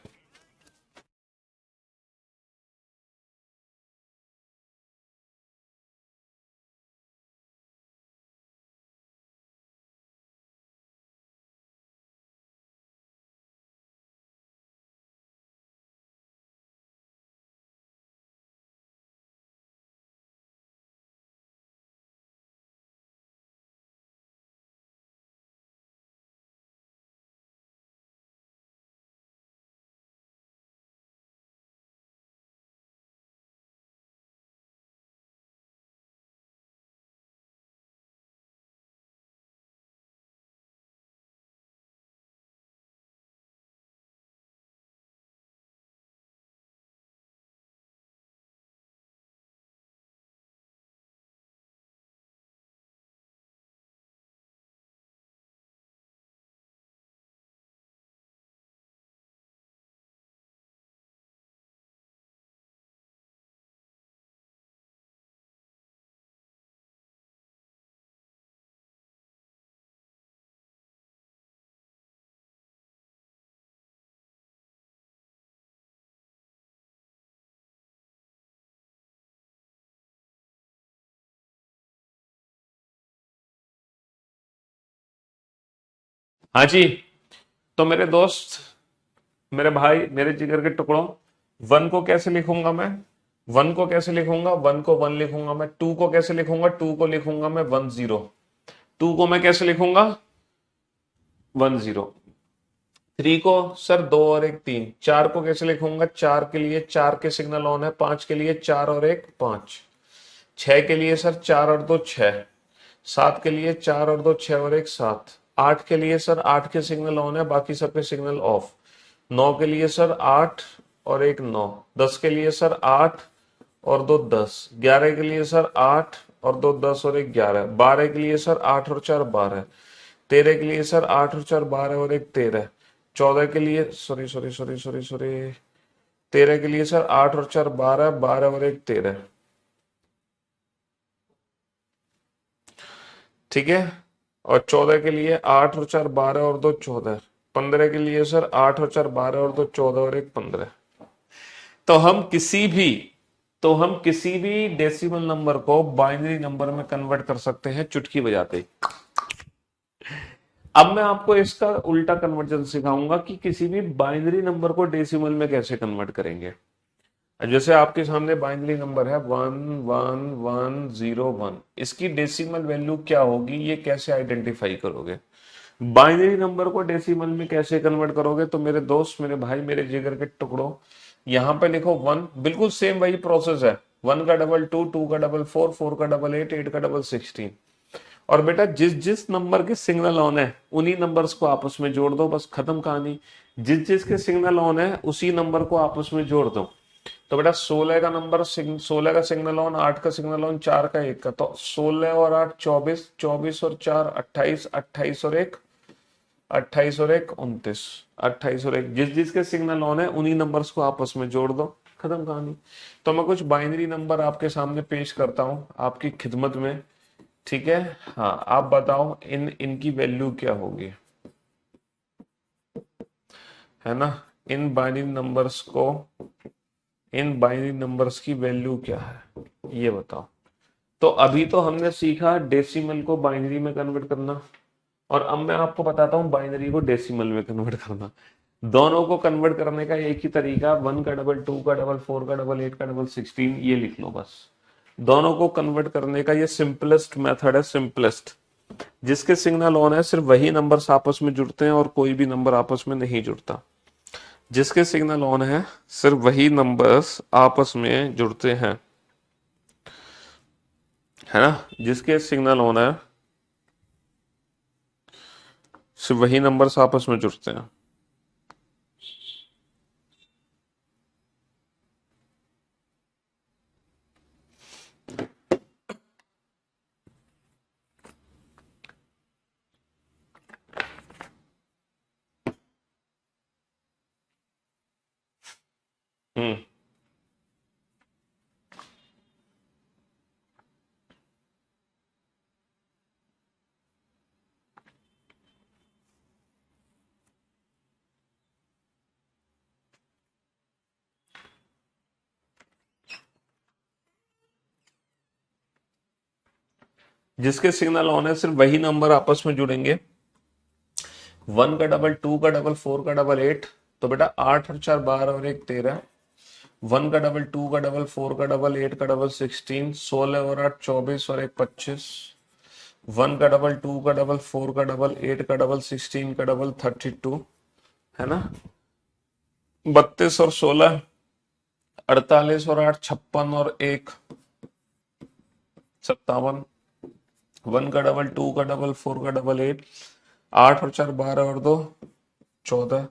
हाँ जी। तो मेरे दोस्त, मेरे भाई, मेरे जिगर के टुकड़ों, 1 को कैसे लिखूंगा मैं? 1 को कैसे लिखूंगा? 1 को 1 लिखूंगा मैं। 2 को कैसे लिखूंगा? 2 को लिखूंगा मैं 10। 2 को मैं कैसे लिखूंगा? 10। 3 को सर 2 और 1 3। 4 को कैसे लिखूंगा? 4 के लिए 4 के सिग्नल ऑन है, 5 के लिए 4 और 1 5। 6 के लिए सर 4 और 2 6। 7 के लिए 4 और 2 6 और 1 7। 8 के लिए सर 8 के सिग्नल ऑन है, बाकी सबके सिग्नल ऑफ। 9 के लिए सर 8 और 1 9। 10 के लिए सर 8 और 2 10। 11 के लिए सर 8 और 2 10 और 1 11। 12 के लिए सर 8 और 4 12। 13 के लिए सर 8 और 4 12 और 1 13। 14 के लिए sorry sorry sorry sorry sorry 13 के लिए सर 8 और 4 12, 12 और 1 13। ठीक है। और 14 के लिए 8 और 4 12 और 2 14। 15 के लिए सर 8 और 4 12 और 2 14 और 1 15। तो हम किसी भी तो हम किसी भी डेसिमल नंबर को बाइनरी नंबर में कन्वर्ट कर सकते हैं चुटकी बजाते ही। अब मैं आपको इसका उल्टा कन्वर्जन सिखाऊंगा कि किसी भी बाइनरी नंबर को डेसिमल में कैसे कन्वर्ट करेंगे। जैसे आपके सामने बाइनरी नंबर है 11101, इसकी डेसिमल वैल्यू क्या होगी, ये कैसे आइडेंटिफाई करोगे? बाइनरी नंबर को डेसिमल में कैसे कन्वर्ट करोगे? तो मेरे दोस्त, मेरे भाई, मेरे जिगर के टुकड़ों, यहां पे लिखो 1, बिल्कुल सेम वही प्रोसेस है। 1 का डबल 2, 2 का डबल 4, 4 का डबल 8, 8 का डबल 16। और बेटा जिस जिस नंबर के सिग्नल ऑन है उन्हीं नंबर्स को आपस में जोड़ दो, बस खत्म कहानी। जिस जिस के सिग्नल ऑन है उसी नंबर को आपस में जोड़ दो। तो बेटा 16 का नंबर, 16 का सिग्नल ऑन, 8 का सिग्नल ऑन, 4 का 1 का, तो 16 और 8 24, 24 और 4 28, 28 और 1 28 और 1 29, 28 और 1, जिस जिसके सिग्नल ऑन है उन्हीं नंबर्स को आपस में जोड़ दो, खत्म कहानी। तो मैं कुछ बाइनरी नंबर आपके सामने पेश करता हूं आपकी खिदमत में, ठीक है? हाँ, आप बताओ इनकी वैल्यू क्या होगी, है ना? इन बाइनरी नंबर्स को, इन बाइनरी नंबर्स की वैल्यू क्या है, ये बताओ। तो अभी तो हमने सीखा डेसिमल को बाइनरी में कन्वर्ट करना, और अब मैं आपको बताता हूं बाइनरी को डेसिमल में कन्वर्ट करना। दोनों को कन्वर्ट करने का एक ही तरीका, 1 का डबल, 2 का डबल, 4 का डबल, 8 का डबल 16, ये लिख लो बस। दोनों को कन्वर्ट करने का ये सिंपलेस्ट मेथड है, सिंपलेस्ट। जिसके सिग्नल ऑन है सिर्फ वही नंबर्स आपस में जुड़ते हैं और कोई भी नंबर आपस में नहीं जुड़ता। जिसके सिग्नल ऑन है सिर्फ वही नंबर्स आपस में जुड़ते हैं, है ना? जिसके सिग्नल ऑन है सिर्फ वही नंबर्स आपस में जुड़ते हैं। हम्म। जिसके सिग्नल ऑन है सिर्फ वही नंबर आपस में जुड़ेंगे। 1 का डबल, 2 का डबल, 4 का डबल 8, तो बेटा 8 और 4 12 और 1 13। 1 का डबल, 2 का डबल, 4 का डबल, 8 का डबल 16, 16 और 8 24 और 1 25। 1 का डबल, 2 का डबल, 4 का डबल, 8 का डबल, 16 का डबल 32, है ना? 32 और 16 48 और 8 56 और 1 57। 1 का डबल, 2 का डबल, 4 का डबल 8, 8 और 4 12 और 2 14।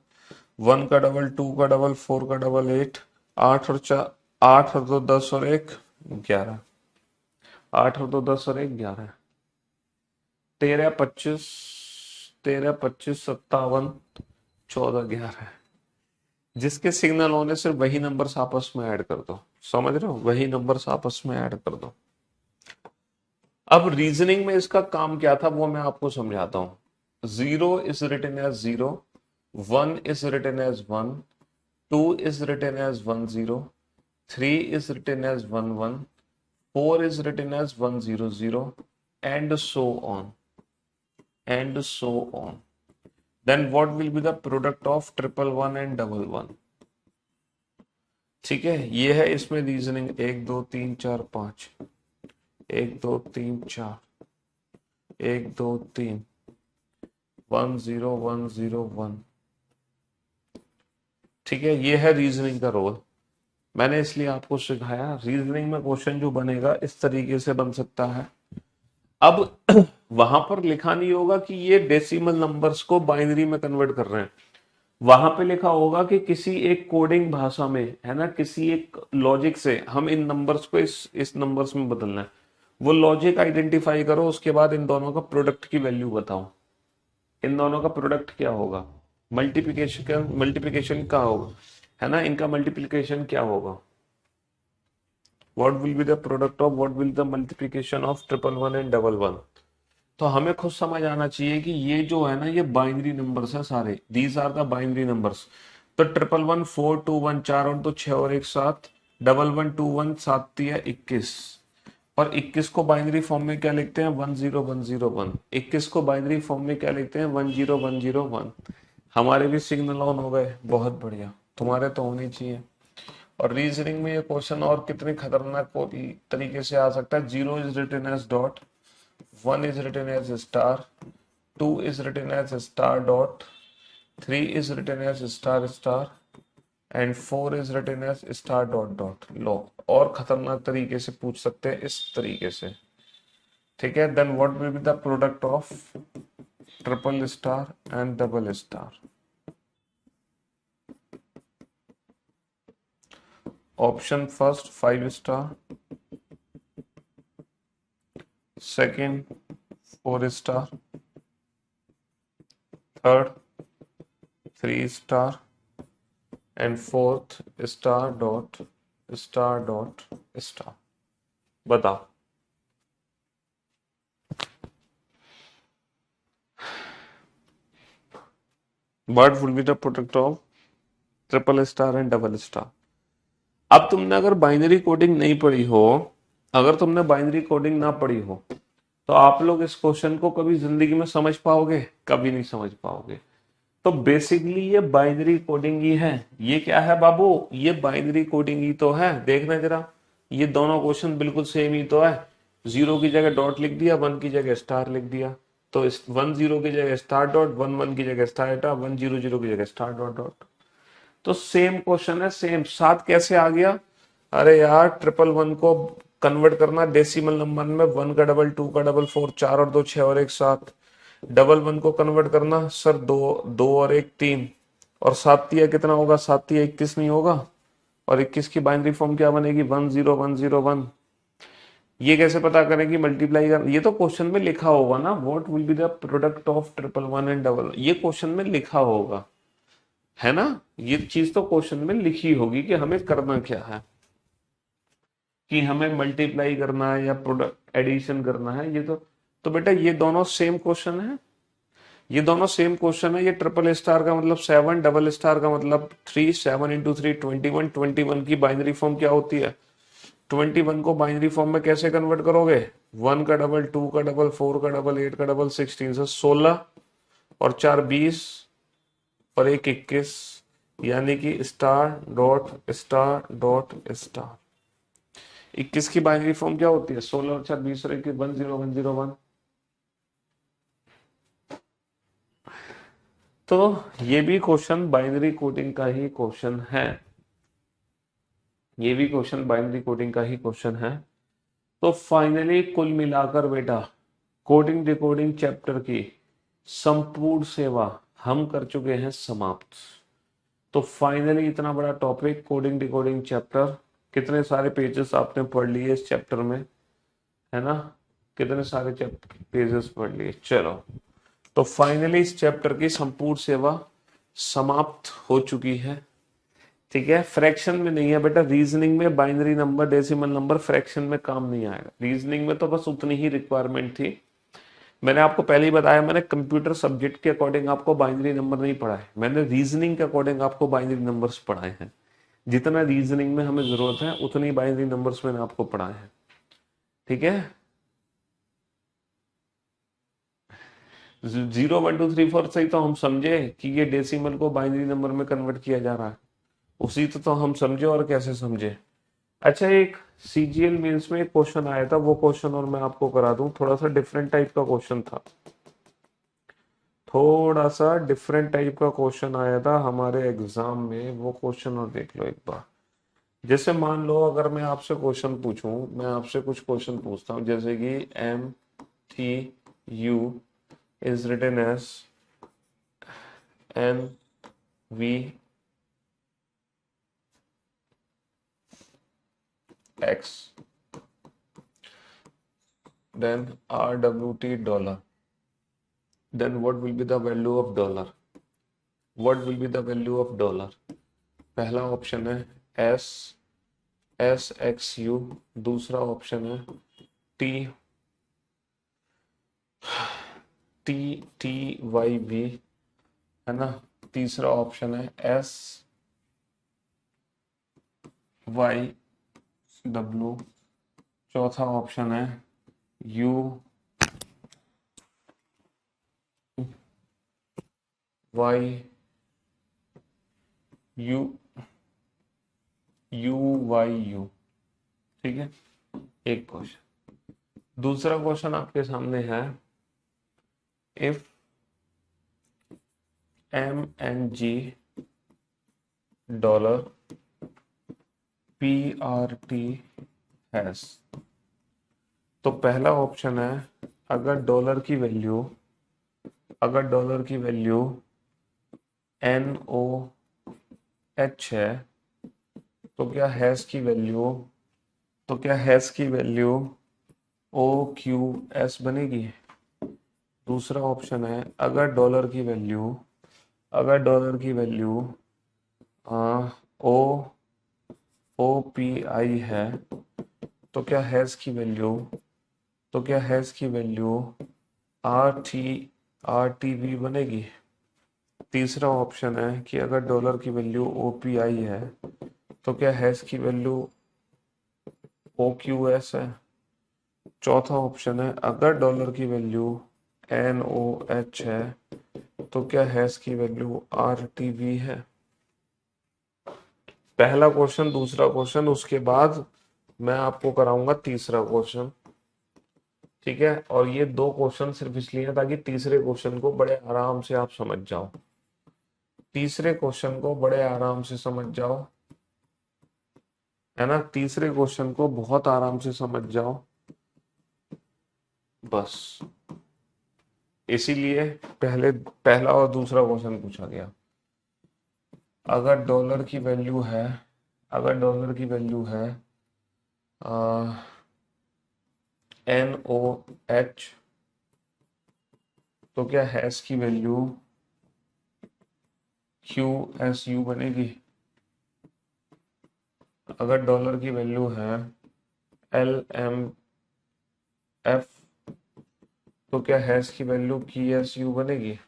1 का डबल, 2 का डबल, 4 का डबल 8, 8 और 4 8 और 2 10 और 1 11। 8 और 2 10 और 1 11। 13 25, 13 25 57 14 11। जिसके सिग्नल होने सिर्फ वही नंबर्स आपस में ऐड कर दो, समझ रहे हो? वही नंबर्स आपस में ऐड कर दो। अब रीजनिंग में इसका काम क्या था वो मैं आपको समझाता हूं। 0 is written as 0, 1 is written as 1, 2 is written as 10, 3 is written as 11, 4 is written as 100, and so on, and so on. Then what will be the product of 111 and 11? ठीक है, ये है इसमें रीजनिंग। 1 2 3 4 5, 1 2 3 4, 1 2 3, 1 0 1 0 1। ठीक है, ये है रीजनिंग का रोल। मैंने इसलिए आपको सिखाया, रीजनिंग में क्वेश्चन जो बनेगा इस तरीके से बन सकता है। अब वहां पर लिखा नहीं होगा कि ये डेसिमल नंबर्स को बाइनरी में कन्वर्ट कर रहे हैं, वहां पे लिखा होगा कि किसी एक कोडिंग भाषा में, है ना, किसी एक लॉजिक से हम इन नंबर्स को इस नंबर्स में बदलना है। वो लॉजिक आइडेंटिफाई करो, उसके बाद इन दोनों का प्रोडक्ट की वैल्यू बताओ। इन दोनों का प्रोडक्ट क्या होगा? मल्टीप्लिकेशन का होगा, है ना? इनका मल्टीप्लिकेशन क्या होगा? What will be the product of, what will the multiplication of 111 and 11? तो हमें खुद समझ आना चाहिए कि ये जो है ना, ये बाइनरी नंबर्स है सारे, these are the binary numbers. तो 111 4 2 1 4 और 2 6 और 1 7, 11 2 1 7 3 21। और 21 को बाइनरी फॉर्म में क्या लिखते हैं? 10101। 21 को बाइनरी फॉर्म में क्या लिखते हैं? 10101। हमारे भी सिग्नल ऑन हो गए, बहुत बढ़िया। तुम्हारे तो होने चाहिए। और रीजनिंग में ये क्वेश्चन और कितने खतरनाक तरीके से आ सकता है। 0 is written as dot, 1 is written as star, 2 is written as star dot, 3 is written as star star and 4 is written as star dot dot। लो, और खतरनाक तरीके से पूछ सकते हैं इस तरीके से। ठीक है, then what will be the product of triple star and double star. Option first 5 star, second 4 star, third 3 star and fourth star dot star dot star. बताओ। What will be the product of triple star and double star. अब तुमने अगर binary coding नहीं पढ़ी हो, अगर तुमने binary coding ना पढ़ी हो, तो आप लोग इस क्वेश्चन को कभी जिंदगी में समझ पाओगे? कभी नहीं समझ पाओगे। तो बेसिकली ये बाइनरी कोडिंग ही है। ये क्या है बाबू? ये बाइनरी कोडिंग ही तो है। देखना जरा, ये दोनों क्वेश्चन बिल्कुल सेम ही तो है। 0 की जगह डॉट लिख दिया, 1 की जगह स्टार लिख दिया। तो 1 0 की जगह स्टार डॉट, 1 1 की जगह स्टार डॉट, 1 0 0 की जगह स्टार डॉट डॉट। तो सेम क्वेश्चन है, सेम। साथ कैसे आ गया? अरे यार, 111 को कन्वर्ट करना डेसिमल नंबर में, 1 का डबल, 2 का डबल 4, 4 और 2 6 और 1 7। डबल 1 को कन्वर्ट करना सर 2 2 और 1 3, और 7 तिया कितना होगा? 7 तिया 21 नहीं होगा? और 21 की बाइनरी फॉर्म क्या बनेगी? 1 0 1 0 1। ये कैसे पता करेंगे? मल्टीप्लाई कर, ये तो क्वेश्चन में लिखा होगा ना, what will be the product of 111 and double, ये क्वेश्चन में लिखा होगा, है ना? ये चीज तो क्वेश्चन में लिखी होगी कि हमें करना क्या है, कि हमें मल्टीप्लाई करना है या प्रोडक्ट एडिशन करना है। ये तो बेटा ये दोनों सेम क्वेश्चन है, ये दोनों सेम क्वेश्चन है। ये ट्रिपल स्टार का मतलब 7, डबल स्टार का मतलब 3, 7 इंटू 3 21। 21 की बाइनरी फॉर्म क्या होती है? 21 को बाइनरी फॉर्म में कैसे कन्वर्ट करोगे? 1 का डबल, 2 का डबल, 4 का डबल, 8 का डबल, 16 से 16 और 4 20 और 1 21, यानी कि star dot star dot star. 21 की बाइनरी फॉर्म क्या होती है? 16 और 4 20 और 1 1 0 1 0 1। तो ये भी क्वेश्चन बाइनरी कोडिंग का ही क्वेश्चन है, ये भी क्वेश्चन बाइनरी कोडिंग का ही क्वेश्चन है। तो फाइनली कुल मिलाकर बेटा कोडिंग डिकोडिंग चैप्टर की संपूर्ण सेवा हम कर चुके हैं समाप्त। तो फाइनली इतना बड़ा टॉपिक कोडिंग डिकोडिंग चैप्टर, कितने सारे पेजेस आपने पढ़ लिए इस चैप्टर में, है ना? कितने सारे पेजेस पढ़ लिए। चलो, तो फाइनली इस चैप्टर की संपूर्ण सेवा समाप्त हो चुकी है। ठीक है, फ्रैक्शन में नहीं है बेटा, रीजनिंग में binary number, decimal number fraction में काम नहीं आएगा। रीजनिंग में तो बस उतनी ही रिक्वायरमेंट थी। मैंने आपको पहले ही बताया, मैंने कंप्यूटर सब्जेक्ट के अकॉर्डिंग आपको बाइनरी नंबर नहीं पढ़ाए, मैंने रीजनिंग के अकॉर्डिंग आपको बाइनरी नंबर्स पढ़ाए हैं। जितना रीजनिंग में हमें जरूरत है उतनी बाइनरी नंबर्स मैंने आपको पढ़ाए हैं। ठीक है, 0 1 2 3 4 से ही तो हम समझे कि ये डेसिमल को बाइनरी नंबर में कन्वर्ट किया जा रहा है, उसी तो हम समझे। और कैसे समझे? अच्छा, एक सीजीएल मेंस में एक क्वेश्चन आया था, वो क्वेश्चन और मैं आपको करा दूं। थोड़ा सा डिफरेंट टाइप का क्वेश्चन था, थोड़ा सा डिफरेंट टाइप का क्वेश्चन आया था हमारे एग्जाम में। वो क्वेश्चन और देख लो एक बार। जैसे मान लो अगर मैं आपसे क्वेश्चन पूछूं, मैं आपसे कुछ क्वेश्चन पूछता हूं, जैसे कि MTU is written as NVX, then RWT dollar, then what will be the value of dollar? What will be the value of dollar? पहला ऑप्शन है SXU, दूसरा ऑप्शन है T TTYB, है ना? तीसरा ऑप्शन है SYW, चौथा ऑप्शन है UYU, UYU। ठीक है, एक क्वेश्चन। दूसरा क्वेश्चन आपके सामने है, if MNG dollar PRT has. तो पहला ऑप्शन है, अगर डॉलर की वैल्यू NOH है, तो क्या हैश की वैल्यू OQS बनेगी। दूसरा ऑप्शन है, अगर डॉलर की वैल्यू OPI है, तो क्या हैश की वैल्यू RTV बनेगी। तीसरा ऑप्शन है कि अगर डॉलर की वैल्यू OPI है, तो क्या हैश की वैल्यू OQS है। चौथा ऑप्शन है, अगर डॉलर की वैल्यू NOH है, तो क्या हैश की वैल्यू RTV है। पहला क्वेश्चन, दूसरा क्वेश्चन, उसके बाद मैं आपको कराऊंगा तीसरा क्वेश्चन। ठीक है, और ये दो क्वेश्चन सिर्फ इसलिए हैं ताकि तीसरे क्वेश्चन को बड़े आराम से आप समझ जाओ। है ना, तीसरे क्वेश्चन को बहुत आराम से समझ जाओ बस। इसीलिए पहला और दूसरा क्वेश्चन पूछा गया। अगर डॉलर की वैल्यू है NOH, तो क्या हैश की वैल्यू QSU बनेगी। अगर डॉलर की वैल्यू है LMF, तो क्या हैश की वैल्यू KSU बनेगी।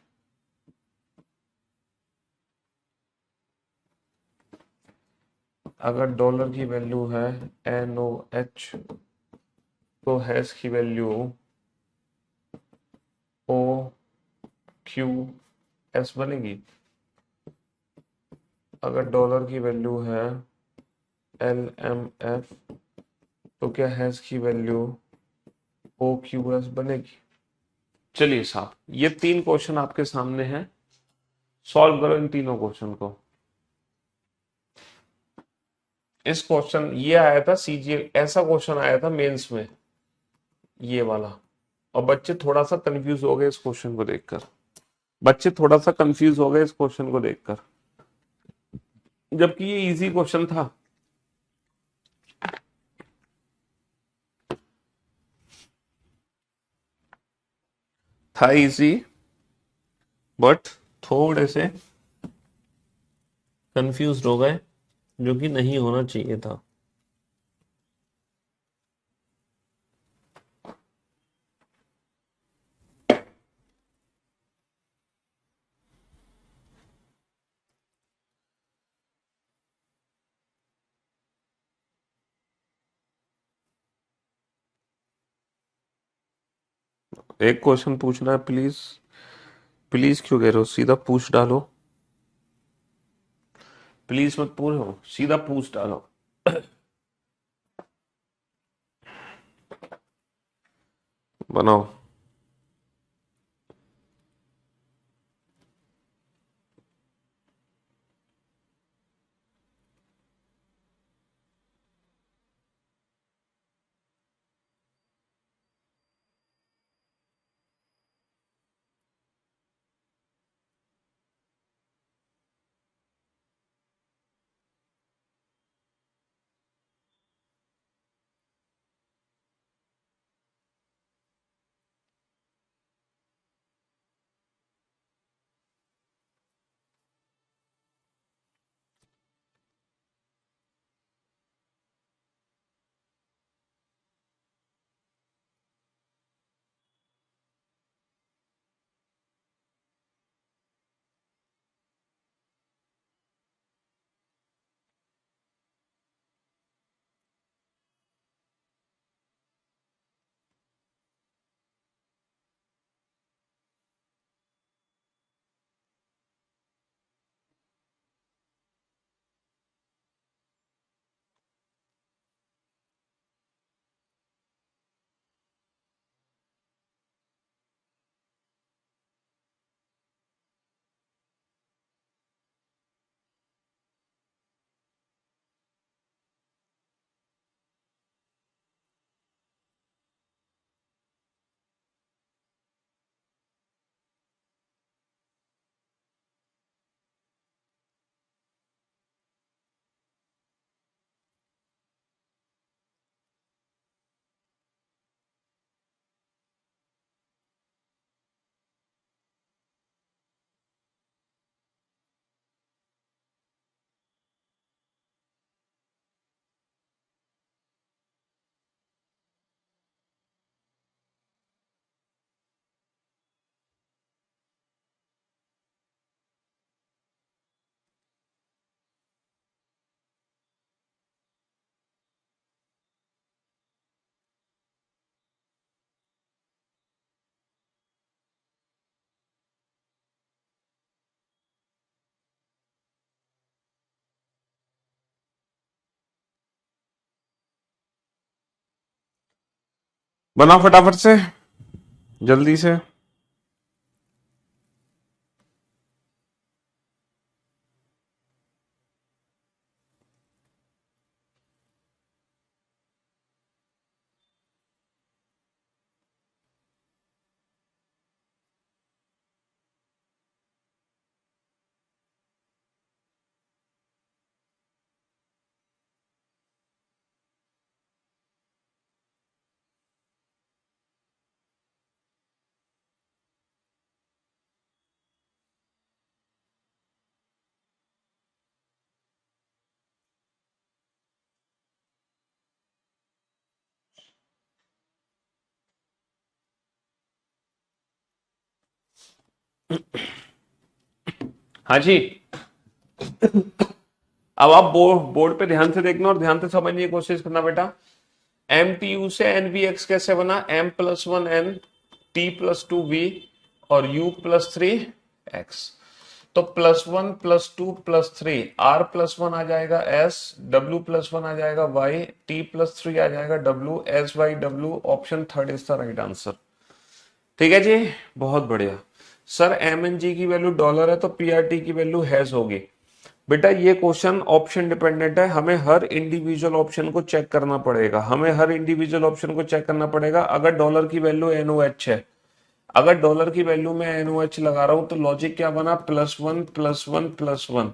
अगर डॉलर की वैल्यू है NOH, तो हैश की वैल्यू OQS बनेगी। अगर डॉलर की वैल्यू है LMF, तो क्या हैश की वैल्यू OQS बनेगी। चलिए साहब, ये तीन क्वेश्चन आपके सामने हैं, सॉल्व करो इन तीनों क्वेश्चन को। इस क्वेश्चन ये आया था CGL, ऐसा क्वेश्चन आया था मेंस में, ये वाला। और बच्चे थोड़ा सा कंफ्यूज हो गए इस क्वेश्चन को देखकर, जबकि ये इजी क्वेश्चन था इजी, बट थोड़े से कंफ्यूज हो गए, जो कि नहीं होना चाहिए था। एक क्वेश्चन पूछना है, प्लीज। प्लीज क्यों कह रहे हो, सीधा पूछ डालो। प्लीज मत पूछो, सीधा पूछ डालो। बनाओ। बना फटाफट से, जल्दी से। हाँ जी, अब आप बोर्ड पे ध्यान से देखना और ध्यान से समझने की कोशिश करना बेटा। एम टी यू से एन वी एक्स कैसे बना, M plus one N T plus two V और यू प्लस थ्री एक्स। तो plus one plus two plus three, R plus one आ जाएगा एस, डब्ल्यू प्लस वन आ जाएगा Y, T plus three आ जाएगा W, S Y W, option third is the right answer. ठीक है जी, बहुत बढ़िया। सर एम एन जी की वैल्यू डॉलर है तो पी आर टी की वैल्यू हैज होगी। बेटा ये क्वेश्चन ऑप्शन डिपेंडेंट है, हमें हर इंडिविजुअल ऑप्शन को चेक करना पड़ेगा, हमें हर इंडिविजुअल ऑप्शन को चेक करना पड़ेगा। अगर डॉलर की वैल्यू एनओएच है, अगर डॉलर की वैल्यू में एनओएच लगा रहा हूं तो लॉजिक क्या बना, plus one plus one plus one.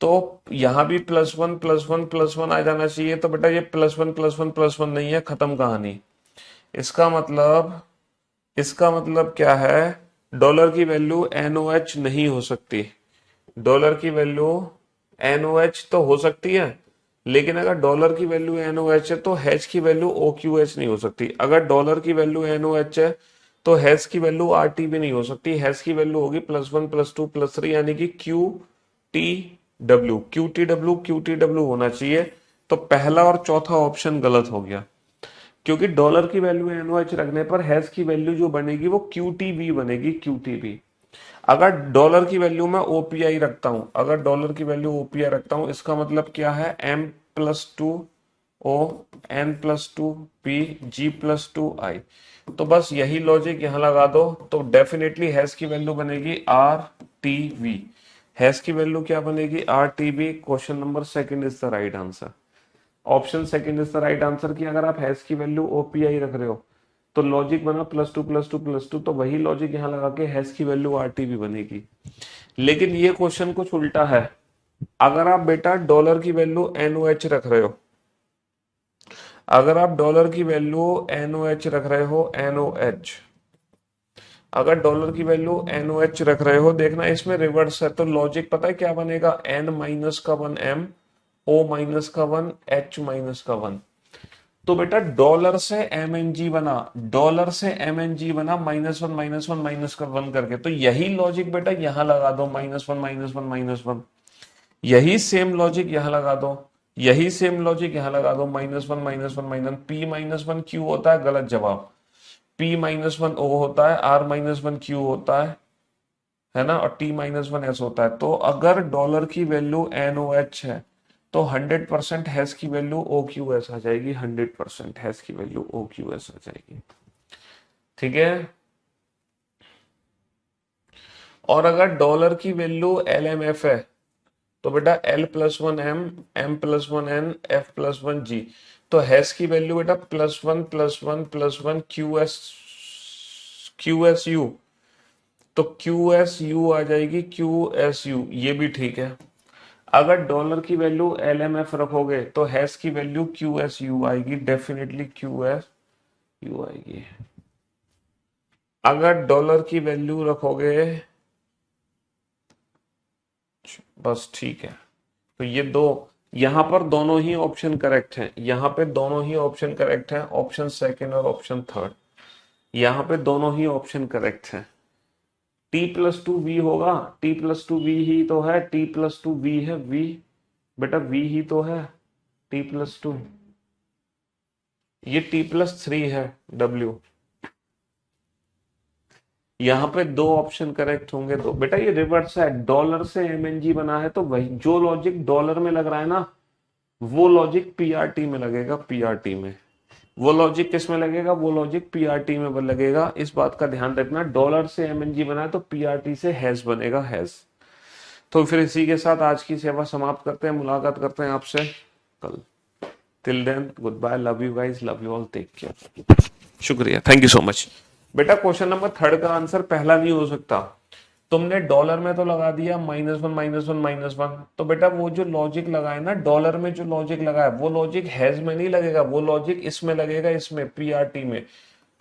तो यहां भी plus one plus one plus one आ जाना चाहिए। तो बेटा ये plus one plus one plus one नहीं है, खत्म कहानी। इसका मतलब इसका मतलब क्या है, डॉलर की वैल्यू एनओएच नहीं हो सकती। डॉलर की वैल्यू एनओएच तो हो सकती है, लेकिन अगर डॉलर की वैल्यू एनओएच है तो हैच की वैल्यू ओक्यूएच नहीं हो सकती। अगर डॉलर की वैल्यू एनओएच है तो हैच की वैल्यू आरटी भी नहीं हो सकती। हैच की वैल्यू होगी plus one plus two plus three, यानी कि Q T W. Q T W होना चाहिए। तो पहला और चौथा ऑप्शन गलत हो गया, क्योंकि डॉलर की वैल्यू एनओएच रखने पर हैश की वैल्यू जो बनेगी वो क्यूटीबी बनेगी, क्यूटीबी। अगर डॉलर की वैल्यू में ओपीआई रखता हूं, अगर डॉलर की वैल्यू ओपीआई रखता हूं, इसका मतलब क्या है, M plus two O N plus two P G plus two I. तो बस यही लॉजिक यहां लगा दो, तो डेफिनेटली हैश की वैल्यू बनेगी आर टी वी। हैश की वैल्यू क्या बनेगी, R T V. Question number second is the right answer. Option second is the right answer की अगर आप हैश की वैल्यू ओपीआई रख रहे हो तो लॉजिक बना plus two plus two plus two, तो वही लॉजिक यहां लगा के हैश की वैल्यू आरटीबी बनेगी। लेकिन ये क्वेश्चन कुछ उल्टा है। अगर आप बेटा डॉलर की वैल्यू एनओएच रख रहे हो, अगर आप डॉलर की वैल्यू एनओएच रख रहे हो, एनओएच, अगर डॉलर की वैल्यू एनओएच रख रहे हो, देखना इसमें रिवर्स है। तो लॉजिक पता है क्या बनेगा, एन माइनस का वन एम, ओ माइनस का वन, एच माइनस का वन। तो बेटा डॉलर से एम एन जी बना, डॉलर से एम एन जी बना, माइनस वन माइनस कर वन करके। तो यही लॉजिक बेटा यहां लगा दो, minus one minus one minus one. यही सेम लॉजिक यहां लगा दो, यही सेम लॉजिक यहां लगा दो, minus one minus one minus. P minus one Q होता है, गलत जवाब। पी माइनस वन ओ होता है, आर माइनस वन क्यू होता है ना, और टी माइनस वन एस होता है। तो अगर डॉलर की वैल्यू एन ओ एच है तो 100% हैश की वैल्यू ओ क्यू एस आ जाएगी, 100% हैश की वैल्यू ओ क्यू एस आ जाएगी। ठीक है। और अगर डॉलर की वैल्यू एल एम एफ है तो बेटा L plus one M plus one N, F plus one G. तो हैश की वैल्यू बेटा plus one Q S U. तो क्यू एस यू आ जाएगी, क्यू एस यू, ये भी ठीक है। अगर डॉलर की वैल्यू एल एम एफ रखोगे तो हैश की वैल्यू क्यू एस यू आएगी, डेफिनेटली क्यू एस यू आएगी। अगर डॉलर की वैल्यू रखोगे, बस ठीक है। तो ये दो, यहां पर दोनों ही ऑप्शन करेक्ट हैं, यहां पे दोनों ही ऑप्शन करेक्ट हैं, ऑप्शन सेकंड और ऑप्शन थर्ड, यहां पे दोनों ही ऑप्शन करेक्ट हैं। टी प्लस टू वी होगा, टी प्लस टू वी ही तो है, टी प्लस टू वी है, वी बेटा वी ही तो है, टी प्लस टू, ये टी प्लस थ्री है, डब्ल्यू। यहाँ पे दो ऑप्शन करेक्ट होंगे तो बेटा ये रिवर्स है, डॉलर से एमएनजी बना है तो वही जो लॉजिक डॉलर में लग रहा है ना, वो लॉजिक पीआरटी में लगेगा, पीआरटी में। वो लॉजिक किस में लगेगा, वो लॉजिक पीआरटी में लगेगा। इस बात का ध्यान रखना, डॉलर से एमएनजी बना है तो पीआरटी से हैज बनेगा, हैज। तो फिर इसी के साथ आज की सेवा समाप्त करते हैं, मुलाकात करते हैं आपसे कल। Till then goodbye, love you guys, love you all, take care, शुक्रिया, थैंक यू सो मच। बेटा क्वेश्चन नंबर 3 का आंसर पहला नहीं हो सकता। तुमने डॉलर में तो लगा दिया -1 -1 -1, तो बेटा वो जो लॉजिक लगा है ना डॉलर में, जो लॉजिक लगा है वो लॉजिक हैज में नहीं लगेगा, वो लॉजिक इसमें लगेगा, इसमें पीआरटी में।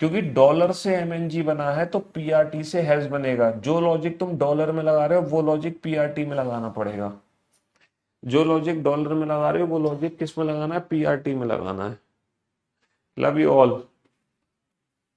क्योंकि डॉलर से एमएनजी बना है तो पीआरटी से हैज बनेगा। जो लॉजिक तुम डॉलर में लगा रहे हो वो लॉजिक पीआरटी में लगाना पड़ेगा। जो लॉजिक डॉलर में लगा रहे हो वो लॉजिक किस में लगाना है, पीआरटी में लगाना है। Love you all.